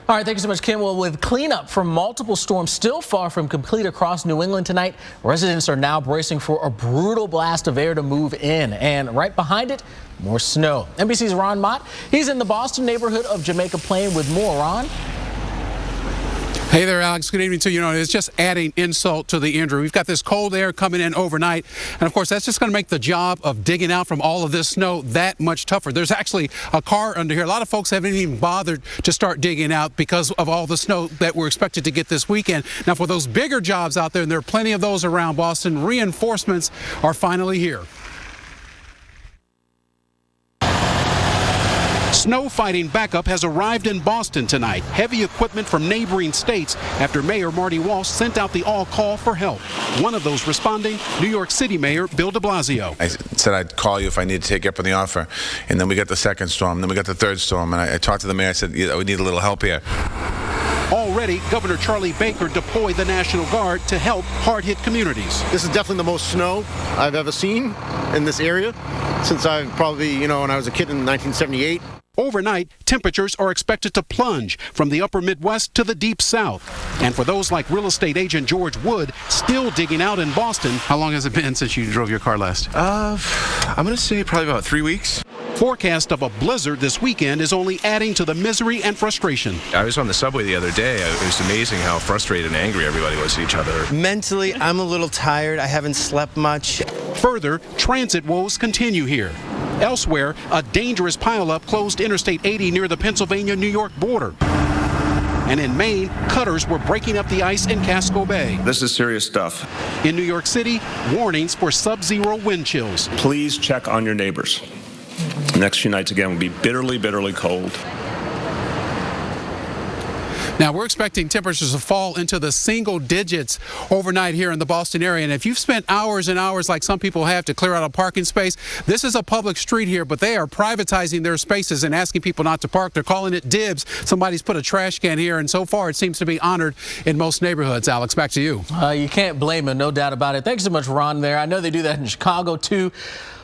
All right, thank you so much, Kim. Well, with cleanup from multiple storms still far from complete across New England tonight, residents are now bracing for a brutal blast of air to move in. And right behind it, more snow. NBC's Ron Mott, he's in the Boston neighborhood of Jamaica Plain with more. Ron? Hey there, Alex. Good evening to you. It's just adding insult to the injury. We've got this cold air coming in overnight, and of course that's just going to make the job of digging out from all of this snow that much tougher. There's actually a car under here. A lot of folks haven't even bothered to start digging out because of all the snow that we're expected to get this weekend. Now, for those bigger jobs out there, and there are plenty of those around Boston, reinforcements are finally here. Snow fighting backup has arrived in Boston tonight. Heavy equipment from neighboring states after Mayor Marty Walsh sent out the all-call for help. One of those responding, New York City Mayor Bill de Blasio. I said I'd call you if I needed to take you up on the offer. And then we got the second storm, then we got the third storm, and I talked to the mayor. I said, yeah, we need a little help here. Already, Governor Charlie Baker deployed the National Guard to help hard-hit communities. This is definitely the most snow I've ever seen in this area since I've probably, when I was a kid in 1978. Overnight, temperatures are expected to plunge from the upper Midwest to the deep South. And for those like real estate agent George Wood, still digging out in Boston. How long has it been since you drove your car last? I'm going to say probably about 3 weeks. Forecast of a blizzard this weekend is only adding to the misery and frustration. I was on the subway the other day. It was amazing how frustrated and angry everybody was at each other. Mentally, I'm a little tired. I haven't slept much. Further, transit woes continue here. Elsewhere, a dangerous pileup closed Interstate 80 near the Pennsylvania-New York border. And in Maine, cutters were breaking up the ice in Casco Bay. This is serious stuff. In New York City, warnings for sub-zero wind chills. Please check on your neighbors. The next few nights again will be bitterly, bitterly cold. Now, we're expecting temperatures to fall into the single digits overnight here in the Boston area. And if you've spent hours and hours like some people have to clear out a parking space, this is a public street here, but they are privatizing their spaces and asking people not to park. They're calling it dibs. Somebody's put a trash can here, and so far it seems to be honored in most neighborhoods. Alex, back to you. You can't blame them, no doubt about it. Thanks so much, Ron, there. I know they do that in Chicago, too.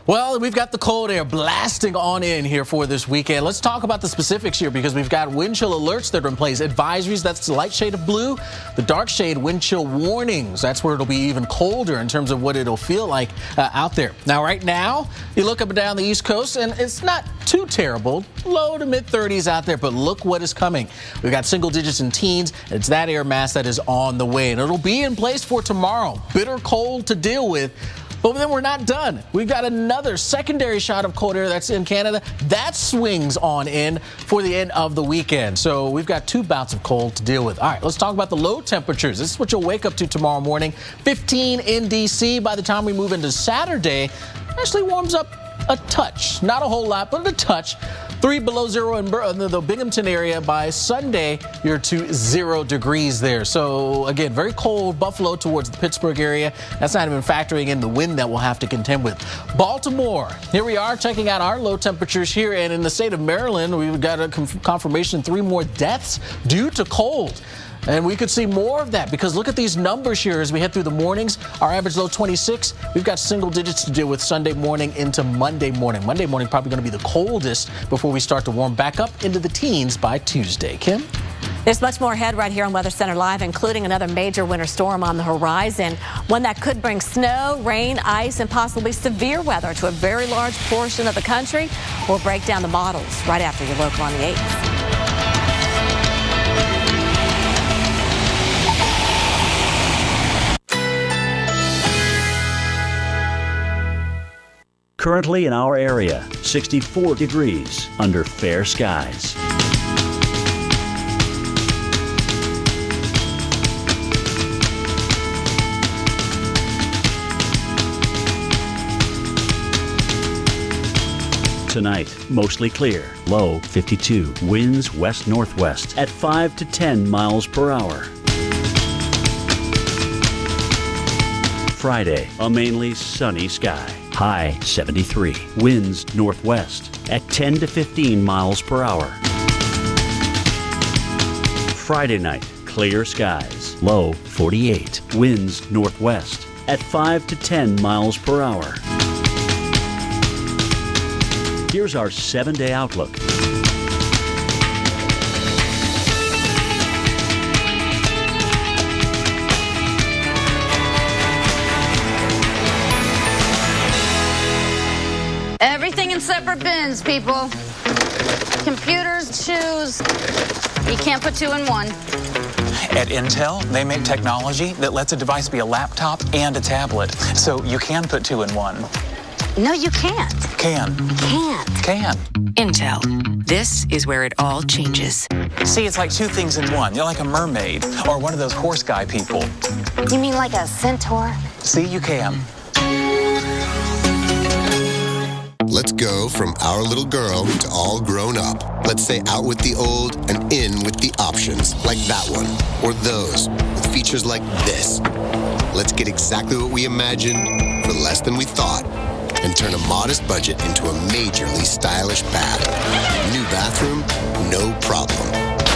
Well, we've got the cold air blasting on in here for this weekend. Let's talk about the specifics here because we've got wind chill alerts that are in place. Advisories, that's the light shade of blue. The dark shade, wind chill warnings. That's where it'll be even colder in terms of what it'll feel like out there. Now, right now, you look up and down the East Coast, and it's not too terrible. Low to mid-30s out there, but look what is coming. We've got single digits and teens. It's that air mass that is on the way, and it'll be in place for tomorrow. Bitter cold to deal with. But then we're not done. We've got another secondary shot of cold air that's in Canada. That swings on in for the end of the weekend. So we've got 2 bouts of cold to deal with. All right, let's talk about the low temperatures. This is what you'll wake up to tomorrow morning. 15 in D.C. By the time we move into Saturday, actually warms up a touch. Not a whole lot, but a touch. 3 below zero in the Binghamton area. By Sunday, you're to 0 degrees there. So, again, very cold. Buffalo towards the Pittsburgh area. That's not even factoring in the wind that we'll have to contend with. Baltimore, here we are checking out our low temperatures here. And in the state of Maryland, we've got a confirmation 3 more deaths due to cold. And we could see more of that because look at these numbers here as we head through the mornings. Our average low 26. We've got single digits to deal with Sunday morning into Monday morning. Monday morning probably going to be the coldest before we start to warm back up into the teens by Tuesday. Kim? There's much more ahead right here on Weather Center Live, including another major winter storm on the horizon, one that could bring snow, rain, ice, and possibly severe weather to a very large portion of the country. We'll break down the models right after your local on the 8th. Currently in our area, 64 degrees under fair skies. Tonight, mostly clear, low 52, winds west-northwest at 5 to 10 miles per hour. Friday, a mainly sunny sky. High 73. Winds northwest at 10 to 15 miles per hour. Friday night, clear skies. Low 48. Winds northwest at 5 to 10 miles per hour. Here's our 7-day outlook. Everything in separate bins, people. Computers, shoes. You can't put 2 in one. At Intel, they make technology that lets a device be a laptop and a tablet. So you can put 2 in one. No, you can't. Can. Can't. Can. Intel. This is where it all changes. See, it's like 2 things in one. You're like a mermaid or one of those horse guy people. You mean like a centaur? See, you can. Let's go from our little girl to all grown up. Let's say out with the old and in with the options, like that one, or those, with features like this. Let's get exactly what we imagined for less than we thought, and turn a modest budget into a majorly stylish bath. New bathroom, no problem.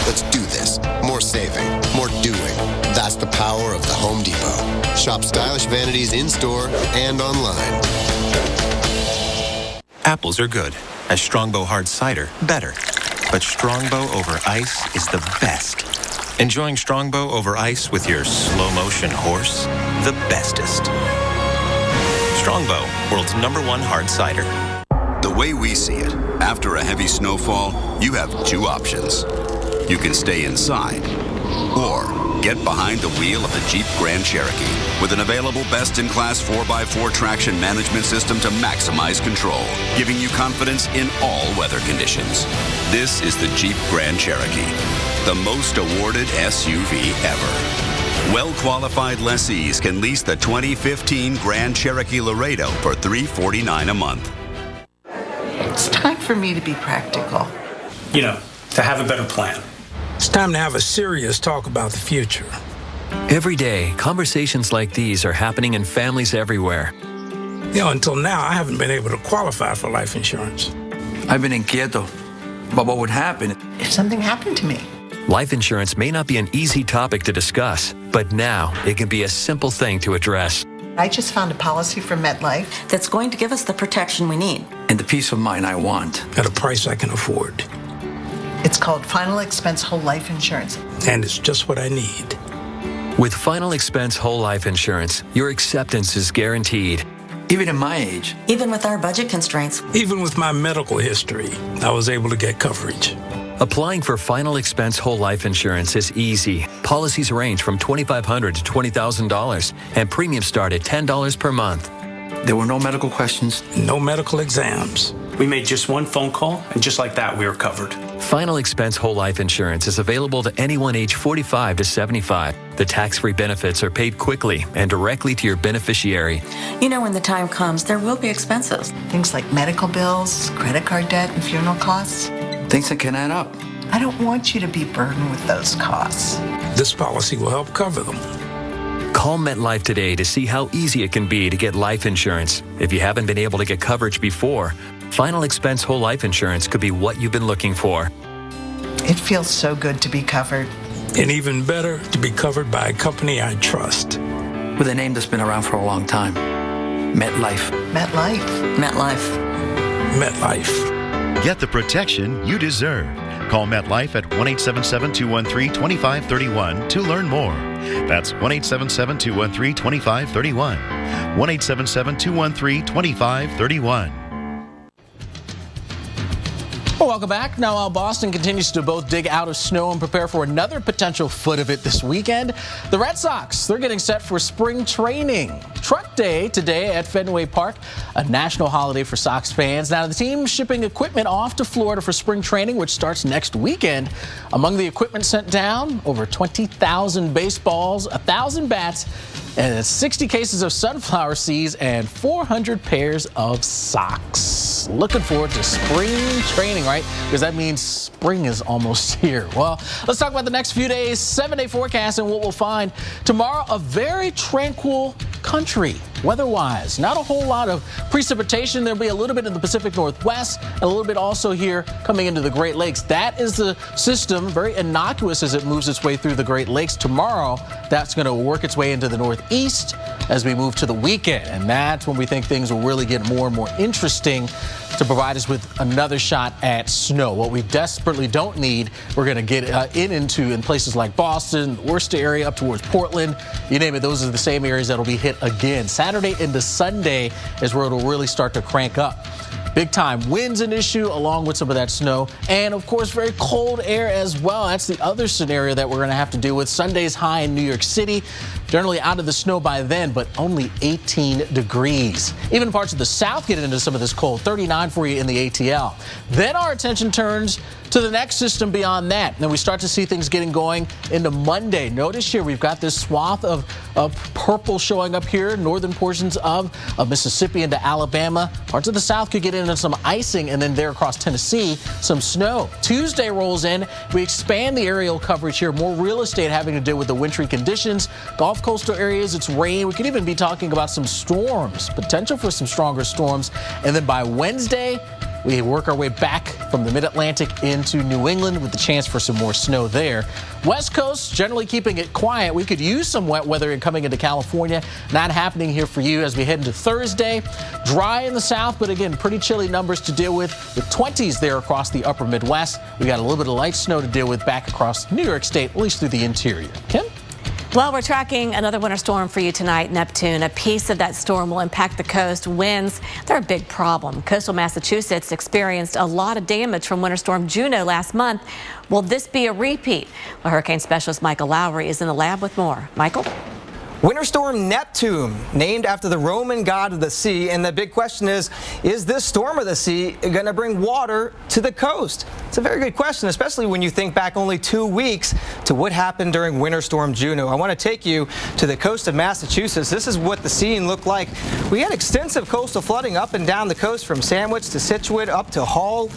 Let's do this. More saving, more doing. That's the power of the Home Depot. Shop stylish vanities in-store and online. Apples are good. As Strongbow Hard Cider, better. But Strongbow over ice is the best. Enjoying Strongbow over ice with your slow-motion horse? The bestest. Strongbow, world's #1 hard cider. The way we see it, after a heavy snowfall, you have 2 options. You can stay inside, or get behind the wheel of the Jeep Grand Cherokee with an available best-in-class 4x4 traction management system to maximize control, giving you confidence in all weather conditions. This is the Jeep Grand Cherokee, the most awarded SUV ever. Well-qualified lessees can lease the 2015 Grand Cherokee Laredo for $349 a month. It's time for me to be practical. You know, to have a better plan. It's time to have a serious talk about the future. Every day, conversations like these are happening in families everywhere. You know, until now, I haven't been able to qualify for life insurance. I've been inquieto about what would happen if something happened to me. Life insurance may not be an easy topic to discuss, but now it can be a simple thing to address. I just found a policy from MetLife that's going to give us the protection we need. And the peace of mind I want. At a price I can afford. It's called Final Expense Whole Life Insurance. And it's just what I need. With Final Expense Whole Life Insurance, your acceptance is guaranteed. Even at my age. Even with our budget constraints. Even with my medical history, I was able to get coverage. Applying for Final Expense Whole Life Insurance is easy. Policies range from $2,500 to $20,000, and premiums start at $10 per month. There were no medical questions. No medical exams. We made just one phone call, and just like that, we were covered. Final Expense Whole Life Insurance is available to anyone age 45 to 75. The tax-free benefits are paid quickly and directly to your beneficiary. You know, when the time comes, there will be expenses. Things like medical bills, credit card debt, and funeral costs. Things that can add up. I don't want you to be burdened with those costs. This policy will help cover them. Call MetLife today to see how easy it can be to get life insurance. If you haven't been able to get coverage before, Final Expense Whole Life Insurance could be what you've been looking for. It feels so good to be covered. And even better, to be covered by a company I trust. With a name that's been around for a long time. MetLife. MetLife. MetLife. MetLife. Get the protection you deserve. Call MetLife at 1-877-213-2531 to learn more. That's 1-877-213-2531. 1-877-213-2531. Well, welcome back. Now, while Boston continues to both dig out of snow and prepare for another potential foot of it this weekend, the Red Sox, they're getting set for spring training. Truck Day today at Fenway Park, a national holiday for Sox fans. Now, the team shipping equipment off to Florida for spring training, which starts next weekend. Among the equipment sent down, over 20,000 baseballs, 1,000 bats, and 60 cases of sunflower seeds, and 400 pairs of socks. Looking forward to spring training, right? Because that means spring is almost here. Well, let's talk about the next few days, 7-day forecast, and what we'll find. Tomorrow, a very tranquil country, weather-wise. Not a whole lot of precipitation. There'll be a little bit in the Pacific Northwest, and a little bit also here coming into the Great Lakes. That is the system, very innocuous as it moves its way through the Great Lakes. Tomorrow, that's going to work its way into the Northeast as we move to the weekend. And that's when we think things will really get more and more interesting to provide us with another shot at snow. What we desperately don't need, we're going to get into in places like Boston, Worcester area, up towards Portland. You name it, those are the same areas that will be hit again. Saturday into Sunday is where it'll really start to crank up. Big time winds an issue along with some of that snow, and of course very cold air as well. That's the other scenario that we're going to have to deal with. Sunday's high in New York City, generally out of the snow by then, but only 18 degrees. Even parts of the south get into some of this cold, 39 for you in the ATL. Then our attention turns to the next system beyond that. Then we start to see things getting going into Monday. Notice here we've got this swath of purple showing up here, northern portions of Mississippi into Alabama. Parts of the south could get into some icing, and then there across Tennessee, some snow. Tuesday rolls in. We expand the aerial coverage here. More real estate having to deal with the wintry conditions. Gulf coastal areas, it's rain. We could even be talking about some storms, potential for some stronger storms. And then by Wednesday, we work our way back from the mid-Atlantic into New England with the chance for some more snow there. West Coast generally keeping it quiet. We could use some wet weather coming into California. Not happening here for you as we head into Thursday. Dry in the south, but again, pretty chilly numbers to deal with 20s there across the upper Midwest. We got a little bit of light snow to deal with back across New York State, at least through the interior. Kim? Well, we're tracking another winter storm for you tonight, Neptune. A piece of that storm will impact the coast. Winds, they're a big problem. Coastal Massachusetts experienced a lot of damage from Winter Storm Juno last month. Will this be a repeat? Well, hurricane specialist Michael Lowry is in the lab with more. Michael? Winter Storm Neptune, named after the Roman god of the sea. And the big question is this storm of the sea going to bring water to the coast? It's a very good question, especially when you think back only 2 weeks to what happened during Winter Storm Juno. I want to take you to the coast of Massachusetts. This is what the scene looked like. We had extensive coastal flooding up and down the coast from Sandwich to Scituate up to Hull.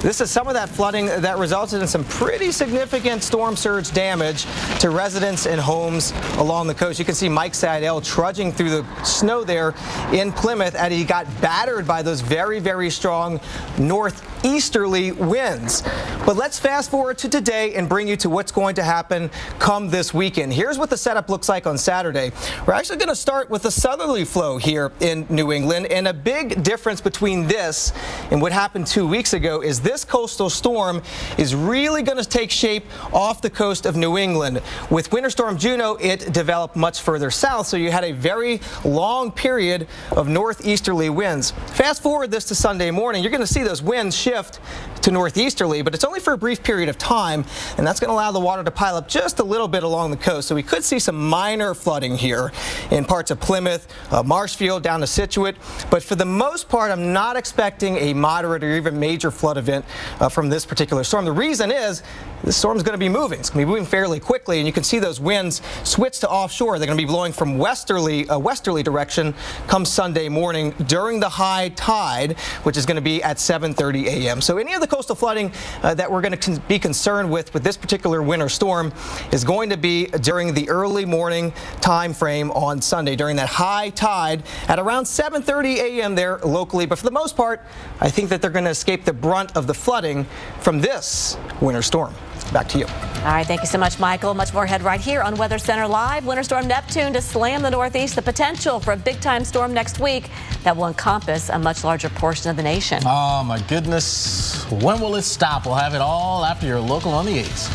This is some of that flooding that resulted in some pretty significant storm surge damage to residents and homes along the coast. You can see Mike Seidel trudging through the snow there in Plymouth, and he got battered by those very, very strong northeasterly winds. But let's fast forward to today and bring you to what's going to happen come this weekend. Here's what the setup looks like on Saturday. We're actually going to start with a southerly flow here in New England, and a big difference between this and what happened 2 weeks ago is this coastal storm is really going to take shape off the coast of New England. With Winter Storm Juno, it developed much further south, so you had a very long period of northeasterly winds. Fast forward this to Sunday morning, you're going to see those winds shift to northeasterly, but it's only for a brief period of time, and that's going to allow the water to pile up just a little bit along the coast. So we could see some minor flooding here in parts of Plymouth, Marshfield, down to Scituate. But for the most part, I'm not expecting a moderate or even major flood event from this particular storm. The reason is this storm is going to be moving. It's going to be moving fairly quickly, and you can see those winds switch to offshore. They're going to be blowing from westerly direction come Sunday morning during the high tide, which is going to be at 7:30 a.m. So any of the coastal flooding that we're going to be concerned with this particular winter storm is going to be during the early morning time frame on Sunday, during that high tide at around 7:30 a.m. there locally. But for the most part, I think that they're going to escape the brunt of the flooding from this winter storm. Back to you. All right, thank you so much, Michael. Much more ahead right here on Weather Center Live. Winter Storm Neptune to slam the Northeast. The potential for a big-time storm next week that will encompass a much larger portion of the nation. Oh, my goodness. When will it stop? We'll have it all after your local on the 8s.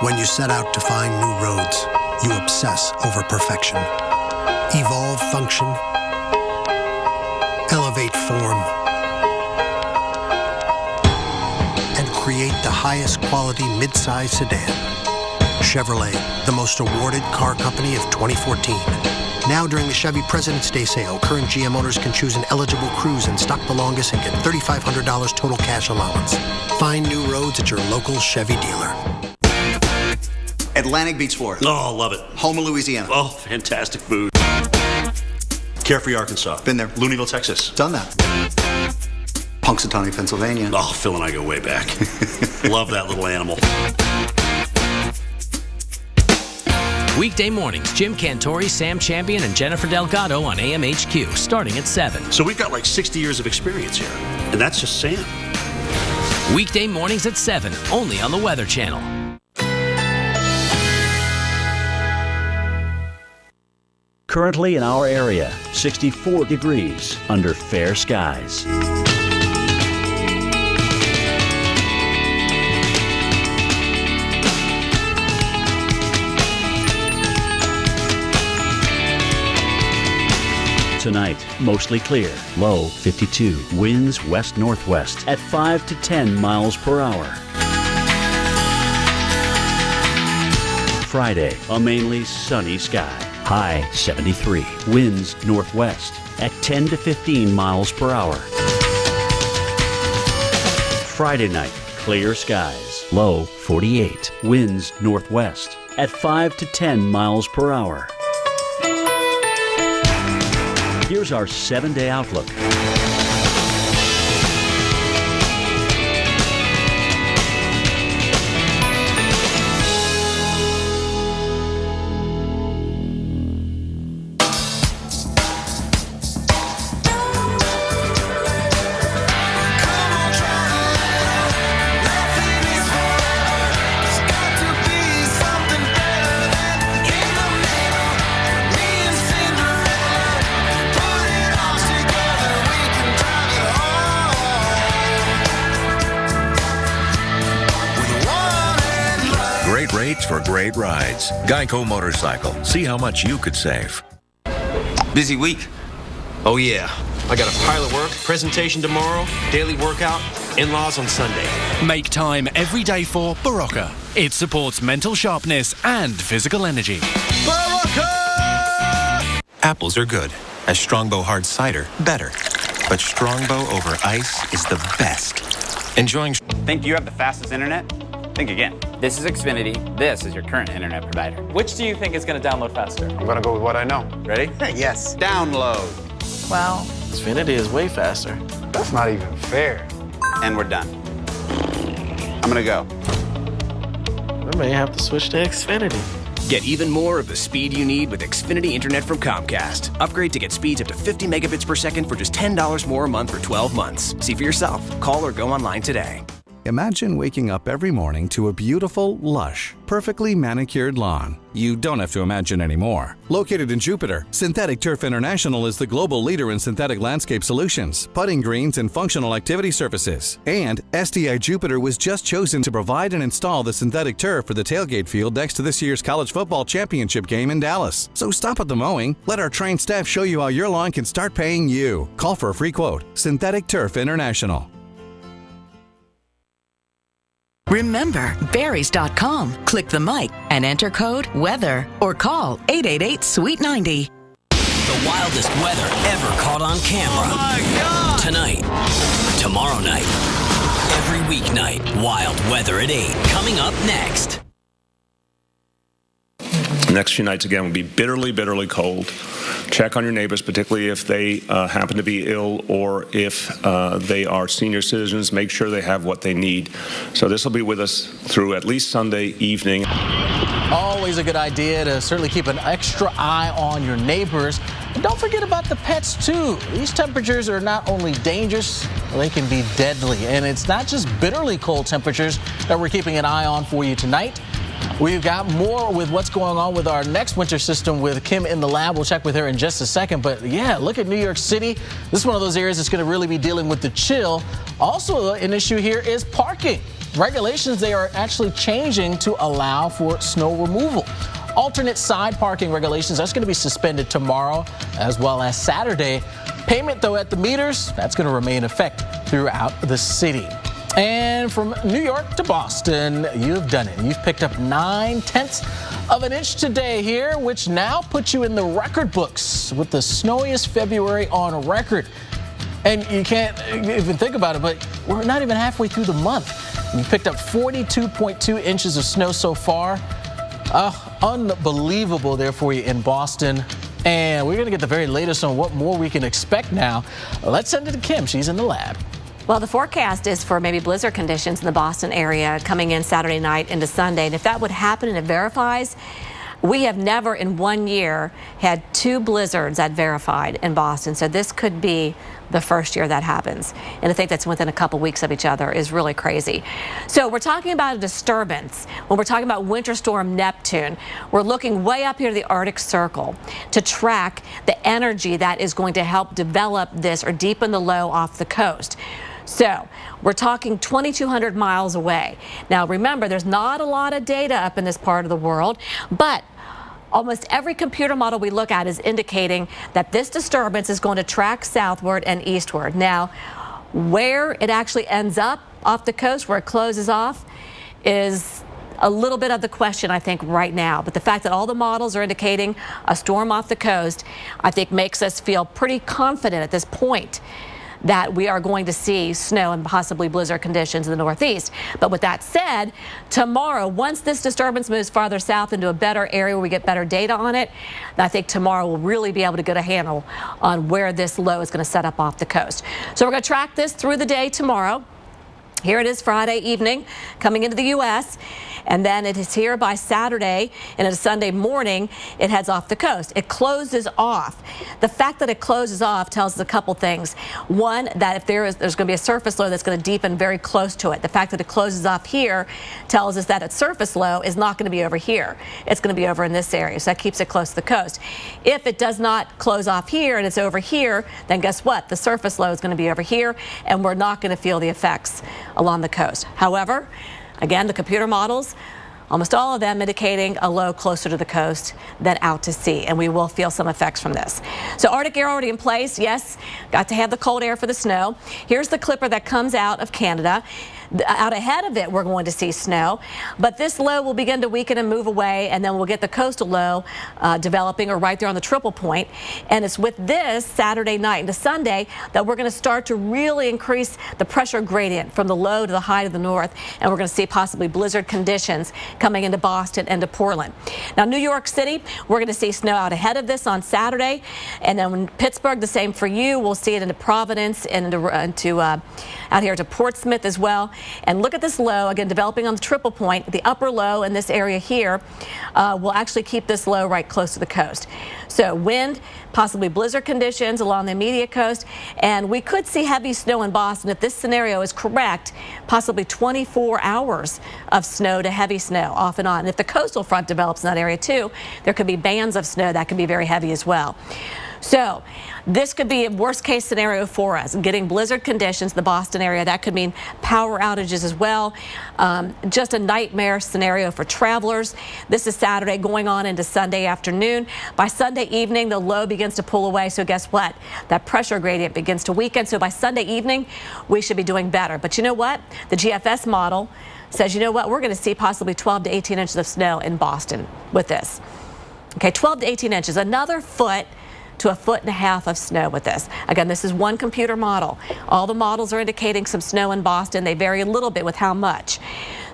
When you set out to find new roads, you obsess over perfection. Evolve function, elevate form, and create the highest quality midsize sedan. Chevrolet, the most awarded car company of 2014. Now during the Chevy President's Day sale, current GM owners can choose an eligible Cruze and stock the longest and get $3,500 total cash allowance. Find new roads at your local Chevy dealer. Atlantic Beach, Florida. Oh, love it. Houma, Louisiana. Oh, fantastic food. Carefree, Arkansas. Been there. Louisville, Texas. Done that. Punxsutawney, Pennsylvania. Oh, Phil and I go way back. Love that little animal. Weekday mornings, Jim Cantori, Sam Champion, and Jennifer Delgado on AMHQ, starting at 7. So we've got like 60 years of experience here, and that's just Sam. Weekday mornings at 7, only on the Weather Channel. Currently in our area, 64 degrees under fair skies. Tonight, mostly clear, low 52, winds west-northwest at 5 to 10 miles per hour. Friday, a mainly sunny sky, high 73, winds northwest at 10 to 15 miles per hour. Friday night, clear skies, low 48, winds northwest at 5 to 10 miles per hour. Here's our 7-day outlook. Great rates for great rides. Geico Motorcycle. See how much you could save. Busy week? Oh yeah. I got a pile of work, presentation tomorrow, daily workout, in-laws on Sunday. Make time every day for Barocca. It supports mental sharpness and physical energy. Barocca! Apples are good. A Strongbow hard cider, better. But Strongbow over ice is the best. Enjoying... Think you have the fastest internet? Think again. This is Xfinity. This is your current internet provider. Which do you think is going to download faster? I'm going to go with what I know. Ready? Yes. Download. Well, Xfinity is way faster. That's not even fair. And we're done. I'm going to go. We may have to switch to Xfinity. Get even more of the speed you need with Xfinity Internet from Comcast. Upgrade to get speeds up to 50 megabits per second for just $10 more a month for 12 months. See for yourself. Call or go online today. Imagine waking up every morning to a beautiful, lush, perfectly manicured lawn. You don't have to imagine anymore. Located in Jupiter, Synthetic Turf International is the global leader in synthetic landscape solutions, putting greens, and functional activity surfaces. And STI Jupiter was just chosen to provide and install the synthetic turf for the tailgate field next to this year's college football championship game in Dallas. So stop at the mowing. Let our trained staff show you how your lawn can start paying you. Call for a free quote. Synthetic Turf International. Remember, Berries.com. Click the mic and enter code WEATHER or call 888-SWEET-90. The wildest weather ever caught on camera. Oh my God! Tonight, tomorrow night, every weeknight, wild weather at 8. Coming up next. The next few nights, again, will be bitterly, bitterly cold. Check on your neighbors, particularly if they happen to be ill or if they are senior citizens. Make sure they have what they need. So this will be with us through at least Sunday evening. Always a good idea to certainly keep an extra eye on your neighbors. And don't forget about the pets, too. These temperatures are not only dangerous, they can be deadly. And it's not just bitterly cold temperatures that we're keeping an eye on for you tonight. We've got more with what's going on with our next winter system with Kim in the lab. We'll check with her in just a second. But yeah, look at New York City. This is one of those areas that's going to really be dealing with the chill. Also, an issue here is parking. Regulations, they are actually changing to allow for snow removal. Alternate side parking regulations, that's going to be suspended tomorrow as well as Saturday. Payment, though, at the meters, that's going to remain in effect throughout the city. And from New York to Boston, you've done it. You've picked up 9/10 of an inch today here, which now puts you in the record books with the snowiest February on record. And you can't even think about it, but we're not even halfway through the month. You picked up 42.2 inches of snow so far. Unbelievable there for you in Boston. And we're going to get the very latest on what more we can expect now. Let's send it to Kim. She's in the lab. Well, the forecast is for maybe blizzard conditions in the Boston area coming in Saturday night into Sunday. And if that would happen and it verifies, we have never in 1 year had 2 blizzards that verified in Boston. So this could be the first year that happens. And to think that's within a couple weeks of each other is really crazy. So we're talking about a disturbance. When we're talking about Winter Storm Neptune, we're looking way up here to the Arctic Circle to track the energy that is going to help develop this or deepen the low off the coast. So we're talking 2,200 miles away. Now remember, there's not a lot of data up in this part of the world, but almost every computer model we look at is indicating that this disturbance is going to track southward and eastward. Now, where it actually ends up off the coast, where it closes off, is a little bit of the question, I think, right now. But the fact that all the models are indicating a storm off the coast, I think makes us feel pretty confident at this point that we are going to see snow and possibly blizzard conditions in the Northeast. But with that said, tomorrow, once this disturbance moves farther south into a better area where we get better data on it, I think tomorrow we'll really be able to get a handle on where this low is going to set up off the coast. So we're going to track this through the day tomorrow. Here it is Friday evening coming into the U.S. and then it is here by Saturday, and it's Sunday morning, it heads off the coast. It closes off. The fact that it closes off tells us a couple things. One, that if there's going to be a surface low that's going to deepen very close to it. The fact that it closes off here tells us that its surface low is not going to be over here. It's going to be over in this area, so that keeps it close to the coast. If it does not close off here and it's over here, then guess what? The surface low is going to be over here, and we're not going to feel the effects along the coast. However, again, the computer models, almost all of them indicating a low closer to the coast than out to sea, and we will feel some effects from this. So Arctic air already in place. Yes, got to have the cold air for the snow. Here's the clipper that comes out of Canada. Out ahead of it, we're going to see snow, but this low will begin to weaken and move away, and then we'll get the coastal low developing or right there on the triple point. And it's with this Saturday night into Sunday that we're going to start to really increase the pressure gradient from the low to the high to the north, and we're going to see possibly blizzard conditions coming into Boston and to Portland. Now, New York City, we're going to see snow out ahead of this on Saturday, and then when Pittsburgh, the same for you. We'll see it into Providence and into out here to Portsmouth as well. And look at this low, again, developing on the triple point. The upper low in this area here will actually keep this low right close to the coast. So wind, possibly blizzard conditions along the immediate coast, and we could see heavy snow in Boston if this scenario is correct, possibly 24 hours of snow to heavy snow off and on. And if the coastal front develops in that area too, there could be bands of snow that could be very heavy as well. So this could be a worst case scenario for us, getting blizzard conditions in the Boston area. That could mean power outages as well. Just a nightmare scenario for travelers. This is Saturday going on into Sunday afternoon. By Sunday evening, the low begins to pull away. So guess what? That pressure gradient begins to weaken. So by Sunday evening, we should be doing better. But you know what? The GFS model says, you know what? We're going to see possibly 12 to 18 inches of snow in Boston with this. Okay, 12 to 18 inches, another foot to 1.5 feet of snow with this. Again, this is one computer model. All the models are indicating some snow in Boston. They vary a little bit with how much.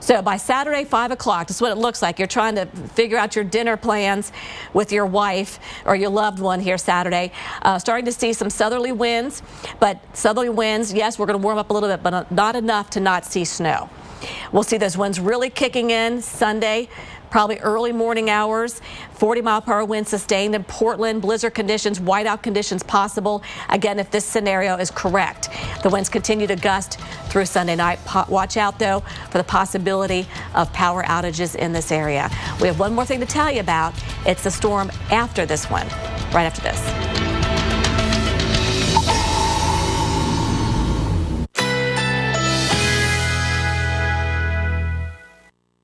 So by Saturday, 5 o'clock, this is what it looks like. You're trying to figure out your dinner plans with your wife or your loved one here Saturday. Starting to see some southerly winds, but southerly winds, yes, we're going to warm up a little bit, but not enough to not see snow. We'll see those winds really kicking in Sunday, probably early morning hours. 40-mile-per-hour winds sustained in Portland. Blizzard conditions, whiteout conditions possible. Again, if this scenario is correct. The winds continue to gust through Sunday night. Watch out, though, for the possibility of power outages in this area. We have one more thing to tell you about. It's the storm after this one, right after this.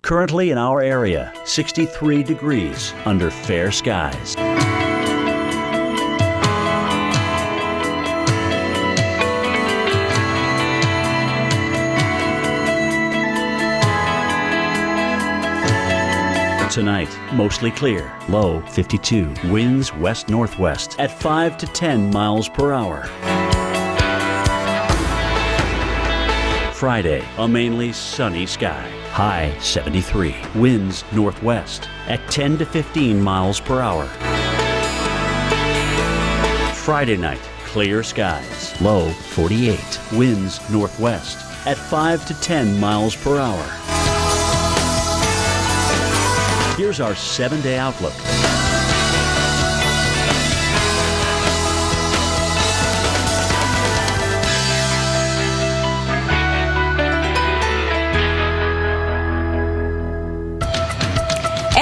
Currently in our area, 63 degrees under fair skies. Tonight, mostly clear, low 52, winds west-northwest at 5 to 10 miles per hour. Friday, a mainly sunny sky. High 73. Winds northwest at 10 to 15 miles per hour. Friday night, clear skies. Low 48. Winds northwest at 5 to 10 miles per hour. Here's our 7-day outlook.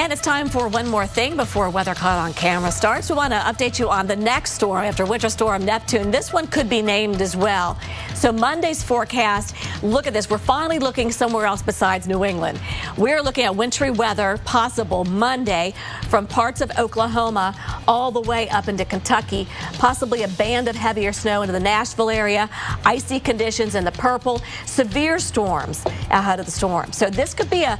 It's time for one more thing before Weather Caught on Camera starts. We want to update you on the next storm after Winter Storm Neptune. This one could be named as well. So Monday's forecast, look at this. We're finally looking somewhere else besides New England. We're looking at wintry weather possible Monday from parts of Oklahoma all the way up into Kentucky. Possibly a band of heavier snow into the Nashville area. Icy conditions in the purple. Severe storms ahead of the storm. So this could be a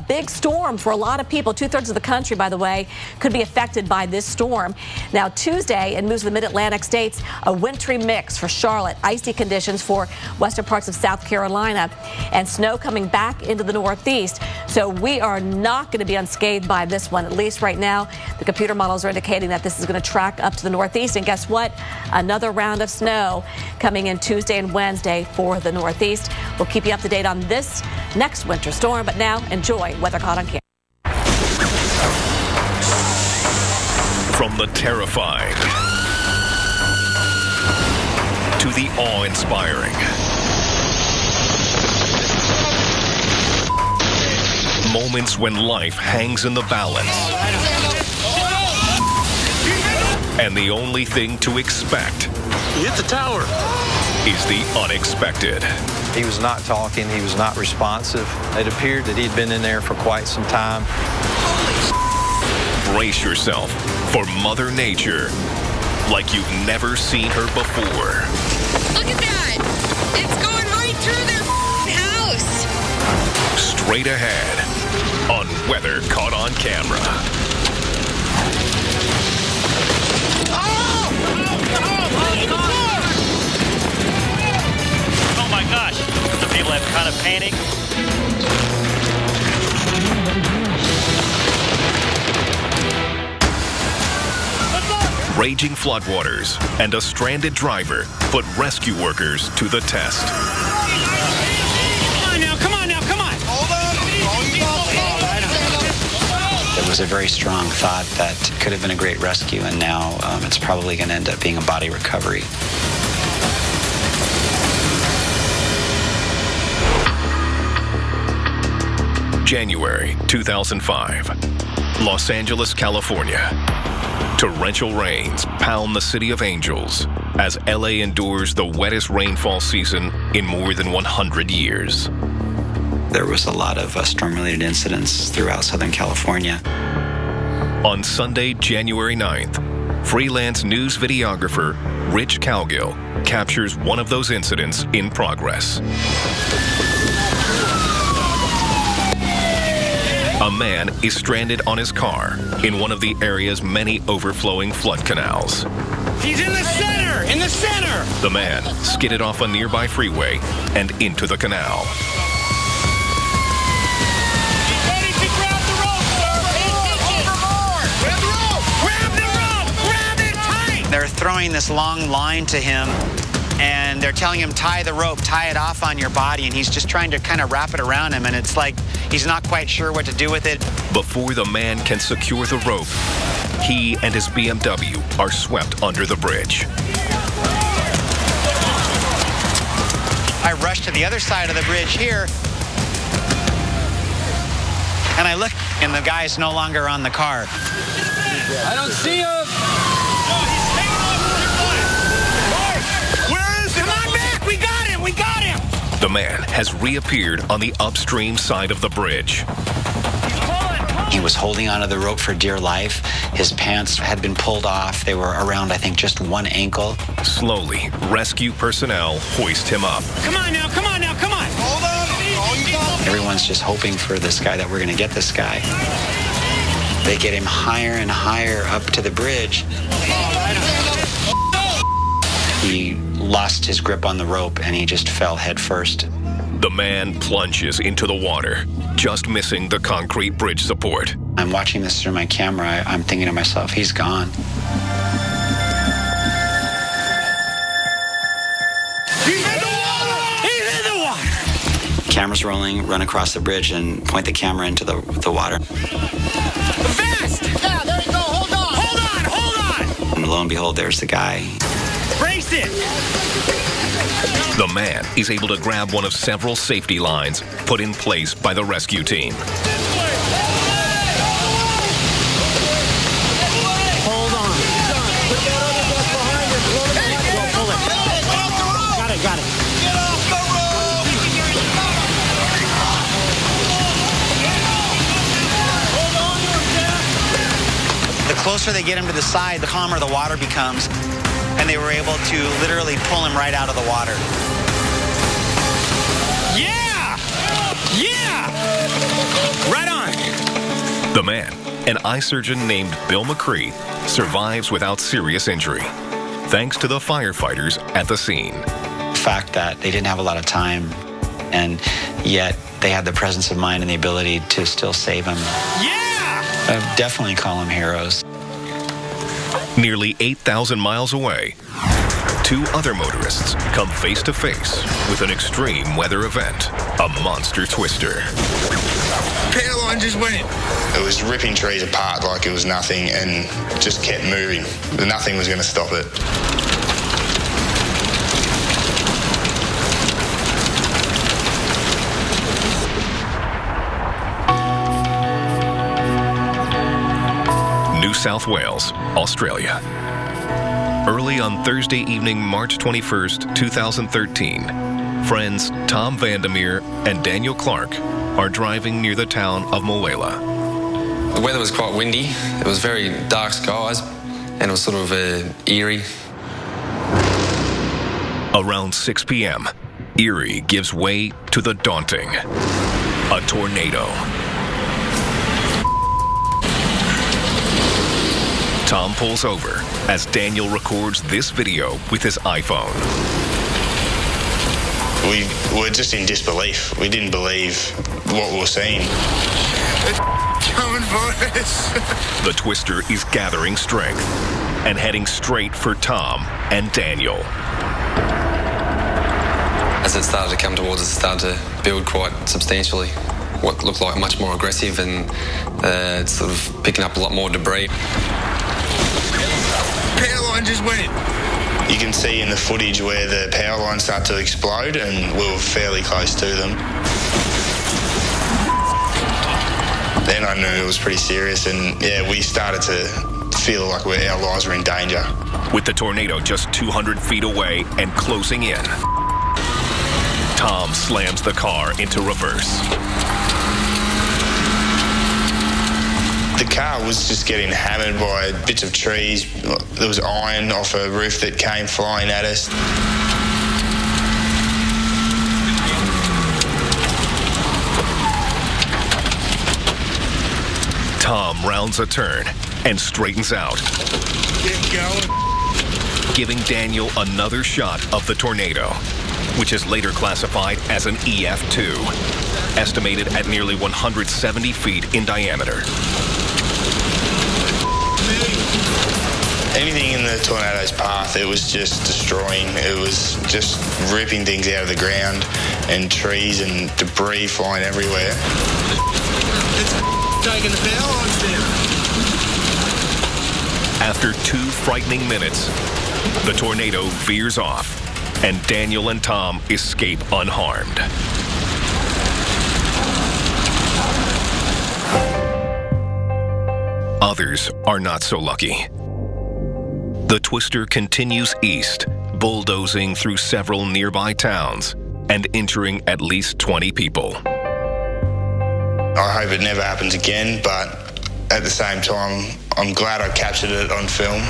big storm for a lot of people. 2/3 of the country, by the way, could be affected by this storm. Now, Tuesday, it moves to the mid-Atlantic states, a wintry mix for Charlotte, icy conditions for western parts of South Carolina, and snow coming back into the Northeast. So we are not going to be unscathed by this one, at least right now. The computer models are indicating that this is going to track up to the Northeast. And guess what? Another round of snow coming in Tuesday and Wednesday for the Northeast. We'll keep you up to date on this next winter storm, but now enjoy Weather Caught on Camera. From the terrifying to the awe-inspiring, moments when life hangs in the balance, and the only thing to expect hit the tower is the unexpected. He was not talking, he was not responsive. It appeared that he'd been in there for quite some time. Brace yourself for Mother Nature like you've never seen her before. Look at that! It's going right through their house! Straight ahead on Weather Caught on Camera. Oh my gosh, some people have kind of panicked. Raging floodwaters and a stranded driver put rescue workers to the test. Come on now, come on now, come on. Hold on. There was a very strong thought that could have been a great rescue, and now it's probably going to end up being a body recovery. January 2005, Los Angeles, California. Torrential rains pound the City of Angels as LA endures the wettest rainfall season in more than 100 years. There was a lot of storm-related incidents throughout Southern California. On Sunday, January 9th, freelance news videographer Rich Cowgill captures one of those incidents in progress. A man is stranded on his car in one of the area's many overflowing flood canals. He's in the center! In the center! The man skidded off a nearby freeway and into the canal. He's ready to grab the rope, sir! Overboard! Grab the rope! Grab the rope! Grab it tight! They're throwing this long line to him, and they're telling him, tie the rope, tie it off on your body, and he's just trying to kind of wrap it around him, and it's like he's not quite sure what to do with it. Before the man can secure the rope, he and his BMW are swept under the bridge. I rush to the other side of the bridge here, and I look, and the guy's no longer on the car. I don't see him! Where is he? Come on back! We got him! We got him! The man has reappeared on the upstream side of the bridge. He was holding onto the rope for dear life. His pants had been pulled off. They were around, I think, just one ankle. Slowly, rescue personnel hoist him up. Come on now, come on now, come on! Hold on! Everyone's just hoping for this guy, that we're going to get this guy. They get him higher and higher up to the bridge. He lost his grip on the rope and he just fell head first. The man plunges into the water, just missing the concrete bridge support. I'm watching this through my camera. I'm thinking to myself, he's gone. He's in the water! He's in the water! Camera's rolling, run across the bridge and point the camera into the water. Fast! Yeah, there you go, hold on! Hold on, hold on! And lo and behold, there's the guy. Brace it! The man is able to grab one of several safety lines put in place by the rescue team. Hold on. Put that other duck behind him. Go pull it. Got it, got it. Get off the rope! Hold on to him, Jeff. The closer they get him to the side, the calmer the water becomes. And they were able to literally pull him right out of the water. Yeah! Yeah! Right on! The man, an eye surgeon named Bill McCree, survives without serious injury, thanks to the firefighters at the scene. The fact that they didn't have a lot of time, and yet they had the presence of mind and the ability to still save him. Yeah! I definitely call them heroes. Nearly 8,000 miles away, two other motorists come face to face with an extreme weather event, a monster twister. Power line just went. It was ripping trees apart like it was nothing and just kept moving. Nothing was going to stop it. New South Wales, Australia. Early on Thursday evening, March 21st, 2013, friends Tom Vandermeer and Daniel Clark are driving near the town of Mooala. The weather was quite windy. It was very dark skies, and it was sort of eerie. Around 6 p.m., Erie gives way to the daunting a tornado. Tom pulls over as Daniel records this video with his iPhone. We were just in disbelief. We didn't believe what we were seeing. Coming for us. The Twister is gathering strength and heading straight for Tom and Daniel. As it started to come towards us, it started to build quite substantially. What looked like much more aggressive, and it's sort of picking up a lot more debris. Power line just went. You can see in the footage where the power lines start to explode, and we were fairly close to them. Then I knew it was pretty serious, and yeah, we started to feel like our lives were in danger. With the tornado just 200 feet away and closing in, Tom slams the car into reverse. The car was just getting hammered by bits of trees. There was iron off a roof that came flying at us. Tom rounds a turn and straightens out, Get going. giving Daniel another shot of the tornado, which is later classified as an EF2, estimated at nearly 170 feet in diameter. Anything in the tornado's path, it was just destroying. It was just ripping things out of the ground, and trees and debris flying everywhere. It's taking the power lines down. After 2 frightening minutes, the tornado veers off, and Daniel and Tom escape unharmed. Others are not so lucky. The Twister continues east, bulldozing through several nearby towns and injuring at least 20 people. I hope it never happens again, but at the same time, I'm glad I captured it on film.